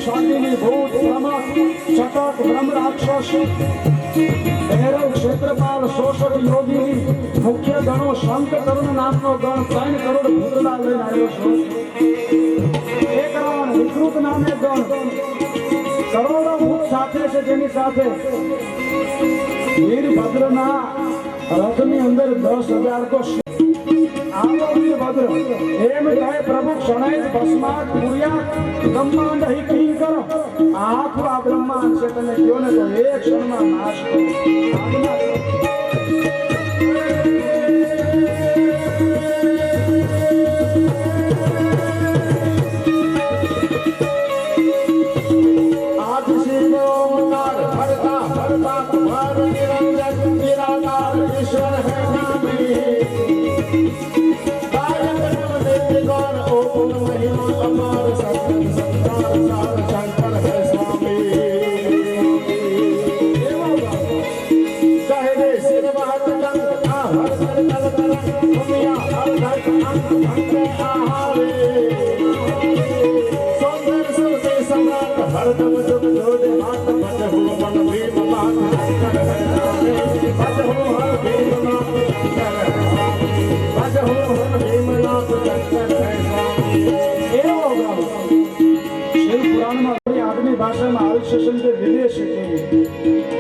શાંતિની ભૂત પ્રમથ શતક બ્રહ્મ રાક્ષસ ભૈરવ ક્ષેત્રપાલ શોષક યોગીની મુખ્ય ગણો સંત કરુણ નામનો ગણ 3 કરોડ ભૂતલા લઈને આવ્યો છે. એક રાવણ વિકૃત નામે ગણ કરોડો ભૂત સાથે છે, જેની સાથે વીરભદ્રના રથની અંદર 10,000 તો આવો વીરભદ્ર વીરભદ્ર એમ કહે પ્રભુ ક્ષણે જ ભસ્માત પૂર્યા બ્રહ્માંડ હિ કિંગ કરો આખું આ બ્રહ્માંડ છે તમે કયો ને તો એક ક્ષણમાં નાશ કરો આજ્ઞા કરો.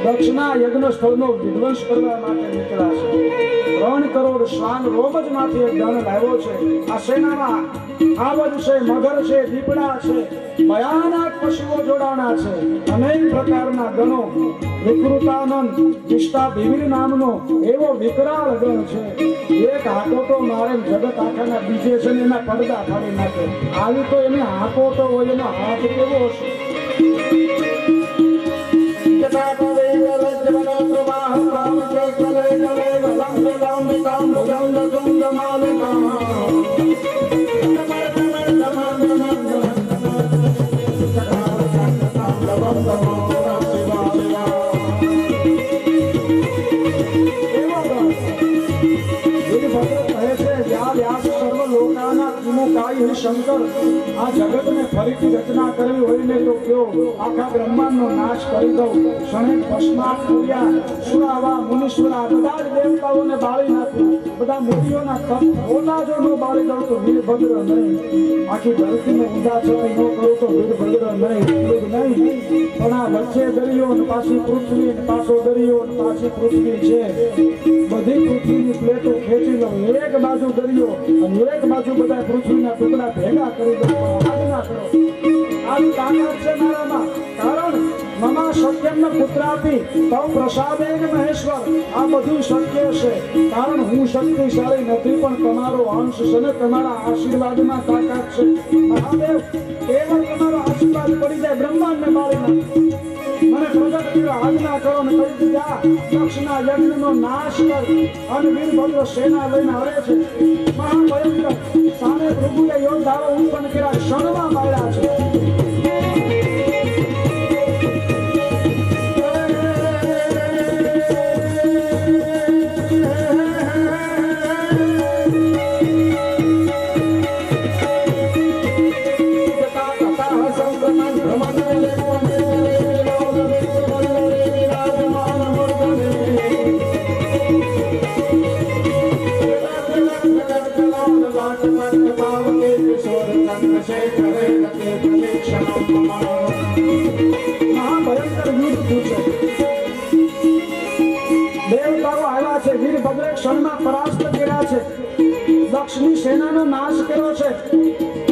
દક્ષના યજ્ઞ સ્થળનો વિધ્વંસ કરવા માટે નીકળ્યા છે. 3 કરોડ શ્વાન રોમજ માંથી એક ગણ લાવ્યો છે. આ સેનામાં આવજ છે, મગર છે, દીપડા છે, ભયાનક પશુઓ જોડાણા છે. અનેક પ્રકારના ગણો. વિકૃતાનંદ વિષ્ટા ભીમીર નામનો એવો વિકરાળ ગણ છે. એક હાકોટો મારે જગત આખાના બીજે છે ને એના પડદા ફાડી નાખે. આવી તો એને હાકોટો હોય એનો હાથ કેવો હશે? શંકર આ જગતને ફરીથી રચના કરવી હોય ને તો કયો આખા બ્રહ્માંડનો નાશ કરી દઉં. ક્ષણે ભસ્માત પૂર્યા સુરાવા મુનીશ્વરા બધા જ દેવતાઓને બાળી નાખ્યું. બધા મુનિઓના તપ ઓલા જો ન બાળી દઉં તો વીરભદ્ર નહીં. આખી ધરતીને ઊંધા ચડી ન કરું તો વીરભદ્ર નહીં. પણ આ વચ્ચે દરિયો ને પાછી પૃથ્વી ને પાછો દરિયો ને પાછી પૃથ્વી છે. બધી પૃથ્વીની પ્લેટો ખેંચી લઉં. એક બાજુ દરિયો અને એક બાજુ બધા પૃથ્વીના ટુકડા ભેગા કરી દઉં. આજ્ઞા કરો. આવી તાકાત છે મારામાં. કારણ મમા સત્યમ પુત્રાપી તવ પ્રસાદેન મહેશ્વર. આ બધું શક્ય છે કારણ હું શક્તિશાળી નથી પણ તમારો અંશ છે ને તમારા આશીર્વાદમાં તાકાત છે. મહાદેવ કેવળ તમારો આશીર્વાદ પડી જાય બ્રહ્માંડને મારી નાખે. મને પ્રગટ કર્યો આજ્ઞા કરો ને કહી દીધા દક્ષના યજ્ઞનો નાશ કર. અને વીરભદ્ર સેના લઈને આવે છે. મહાભયંકર સામે પ્રભુએ યોદ્ધાઓ ઉત્પન્ન કર્યા. ક્ષણમાં માર્યા છે. મહાભયંકર યુદ્ધ થયું છે. દેવતાઓ આવ્યા છે. વીરભદ્રે ક્ષણમાં પરાસ્ત કર્યા છે. દક્ષની સેનાનો નાશ કર્યો છે.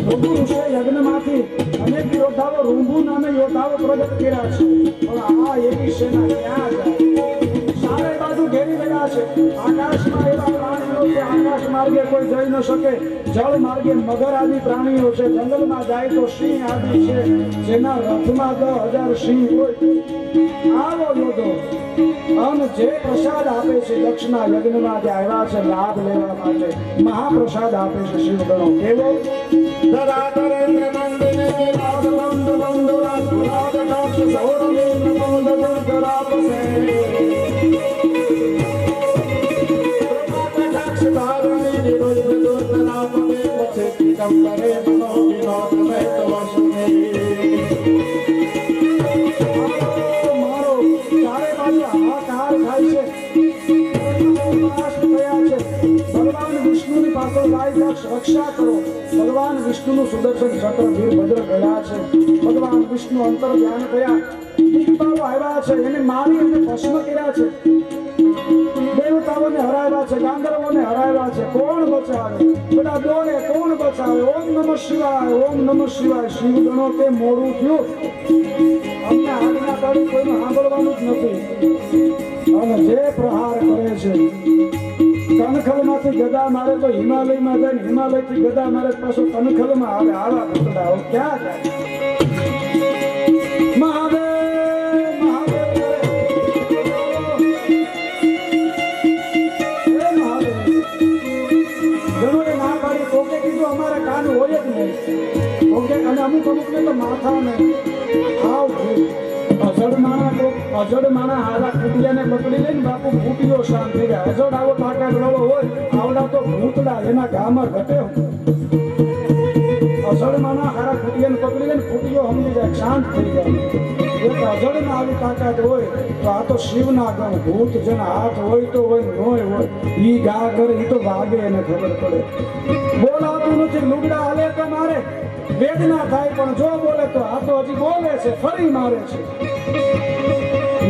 રૂંબુ ઋષિ યજ્ઞમાંથી અનેક યોદ્ધાઓ રૂંબુ નામે યોદ્ધાઓ પ્રગટ કર્યા છે. પણ આ એવી સેના ક્યાં જાય? ચારે બાજુ ઘેરી રહ્યા છે. આકાશમાં એવા પ્રાણીઓ છે આકાશ માર્ગે કોઈ જઈ ન શકે. જળ માર્ગે મગર આદિ પ્રાણીઓ છે. જંગલમાં જાય તો સિંહ આદિ છે. જેના રથમાં 10,000 સિંહ હોય. આવો યોધો અને જે પ્રસાદ આપે છે દક્ષના યજ્ઞમાં જે આવ્યા છે લાભ લેવા માટે મહાપ્રસાદ આપે છે શિવગણો. કેવો રક્ષા કરો. ભગવાન વિષ્ણુનું સુદર્શન ચક્ર વીરભદ્ર ગયા છે. ભગવાન વિષ્ણુ અંતર ધ્યાન કર્યા. દીકતાઓ આવ્યા છે એને મારી અને ભસ્મ કર્યા છે. દેવતાઓને હરાવ્યા છે, ગાંધર્વોને હરાવ્યા છે, કોણ બચાવે? બધા દોડે, કોણ બચાવે? ઓમ નમઃ શિવાય, ઓમ નમઃ શિવાય. શિવ ગણો તે મોડું થયું, અમને આજના તારીખ કોઈનું સાંભળવાનું જ નથી. અને જે પ્રહાર કરે છે, કનખલમાંથી ગદા મારે તો હિમાલયમાં જાય, હિમાલયથી ગદા મારે પાછો કનખલમાં આવે. આવા ભૂતડાઓ ક્યાં જાય? મહાદેવ મહાદેવ હે મહાદેવ. ઘણોએ ના પાડી, કોકે કીધું અમારા કાન હોય જ નહીં, કોકે. અને અમુક અમુકને તો માથા નહીં. આવ અજડ માણા હારા કુટિયાને પકડી લઈને બાપુ ફૂટ્યો શાંત થઈ ગયા. અજડ આવો તાકાત વાળો હોય, આવડા તો ભૂતડા એના ગામમાં ઘટે. અજડ માણા હારા કુટિયાને પકડી લઈને ફૂટ્યો સમજી જાય, શાંત થઈ જાય. એક અજડમાં આવી તાકાત હોય તો આ તો શિવના ગણ. ભૂત જેના હાથ હોય તો હોય, ન હોય ઈ ગા કરે, ઈ તો વાગે એને ખબર પડે. બોલાતું નથી, લુગડા હાલે તો મારે વેદના થાય, પણ જો બોલે તો આ તો હજી બોલે છે, ફરી મારે છે.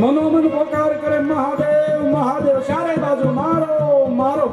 મનોમન પોકાર કરે મહાદેવ મહાદેવ, ચારે બાજુ મારો મારો.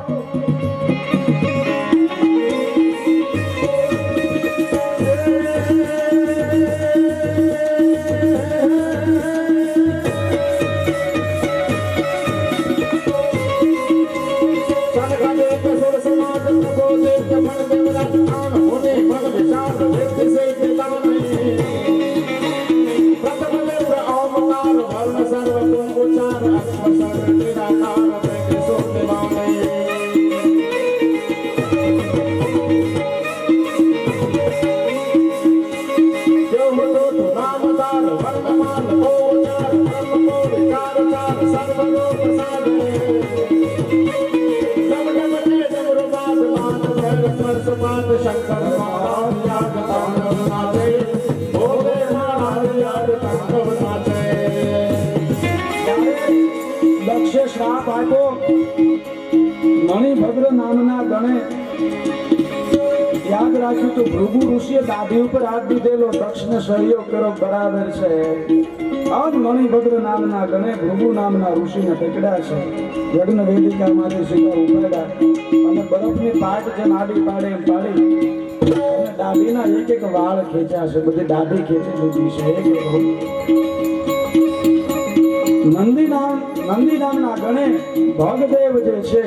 દક્ષે શ્રાપ આપ્યો. મણિભદ્ર નામના ગણે યાદ રાખ્યું તો ભૃગુ ઋષિએ દાઢી ઉપર હાથ દીધેલો, દક્ષને સહયોગ કર્યો, બરાબર છે. આજ મણિભદ્ર નામના ગણે ભૃગુ નામના ઋષિને પકડ્યા છે. યજ્ઞ વેદિકામાંથી શિખર ઉપાડ્યા અને બરફની પાટ જેમ આડી પાડે એમ પાડી અને દાઢીના એક એક વાળ ખેંચ્યા છે. બધી દાઢી ખેંચી લીધી છે એક એક. નંદી નામના ગણે ભગદેવ જે છે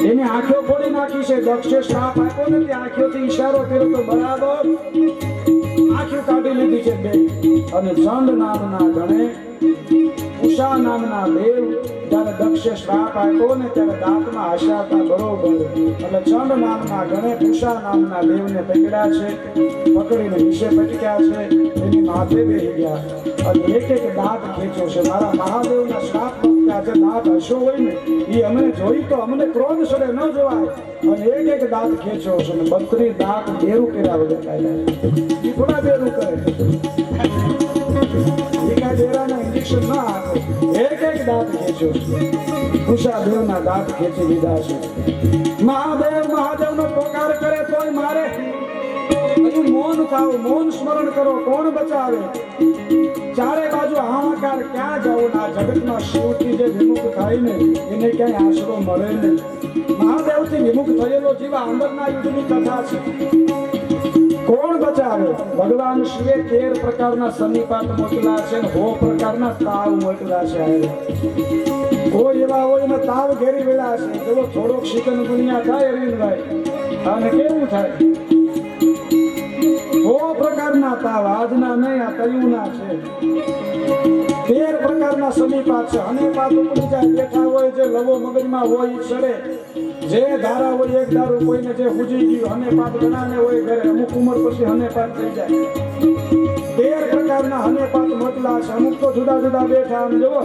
એની આંખો ફોડી નાખી છે. દક્ષે શ્રાપ આપ્યો નથી, આંખોથી ઈશારો કર્યો તો બરાબર આંખો કાઢી લીધી છે બે. અને ચંડ નામના ગણે ઉષા નામના દેવ જ્યારે દક્ષે શ્રાપ આપ્યો ને ત્યારે દાંતમાં હસાતા બરોબર. એટલે ચંડ નામના ગણે ઉષા નામના દેવને પકડ્યા છે, પકડીને નીચે પટક્યા છે, એની માથે બેસી ગયા અને એક એક દાંત ખેંચ્યો છે. મારા મહાદેવના શ્રાપ વખતે આજે દાંત હસો હોય ને એ અમને જોઈ તો અમને ક્રોધ સડે, ન જોવાય. અને એક એક દાંત ખેંચ્યો છે ને 32 દાંત બેરું કર્યા વગર કાઢ્યા. એ થોડા બેરું કરે, ઇન્જેક્શન ના આપે, એક એક દાંત ખેંચ્યો છે. ઉષા દેવના દાંત ખેંચી લીધા છે. મહાદેવ મહાદેવનો પોકાર કરે તોય મારે. હજુ મૌન થાવ, મૌન સ્મરણ કરો, કોણ બચાવે? ચારે બાજુ હાહાકાર, ક્યાં જવું? આ જગતમાં શિવથી જે વિમુખ થાય ને એને ક્યાંય આશરો મળે નહીં. મહાદેવથી વિમુખ થયેલો જીવ અંદરના યુદ્ધની કથા છે. કોણ બચાવે? ભગવાન શિવે 13 પ્રકારના સન્નિપાત મોકલા છે, 100 પ્રકારના તાવ મોકલા છે. કોઈ એવા હોય ને તાવ ઘેરી વેળા છે, જેવો થોડોક શિકન ગુનિયા થાય અરવિંદભાઈ, અને કેવું થાય? 100 પ્રકારના તાવ, આજના નહીં, આ કયુના છે. 13 પ્રકારના સન્નિપાત છે. હનેપાત ઉપડી જાય, બેઠા હોય, જે લવો મગજમાં હોય ઈ ચડે. જે ધારા હોય એક ધારું, કોઈને જે હુજી ગયું હનેપાત ગણાને હોય ઘરે, અમુક ઉંમર પછી હનેપાત થઈ જાય. 13 પ્રકારના હનેપાત મોકલા છે. અમુક તો જુદા જુદા બેઠા, આમ જુઓ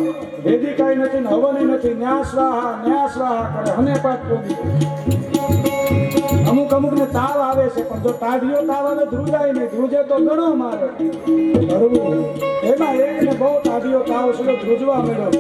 વેદિકાઈ નથી ને હવની નથી, ન્યા સ્વાહા કરે, હનેપાત પોગી. અમુક ને તાવ આવે છે, પણ જો ટાઢિયો તાવ આવે ધ્રુજાય નહીં, ધ્રુજે તો ઘણો મારે. એમાં એકને બહુ ટાઢિયો તાવ છે, ધ્રુજવા મળ્યો.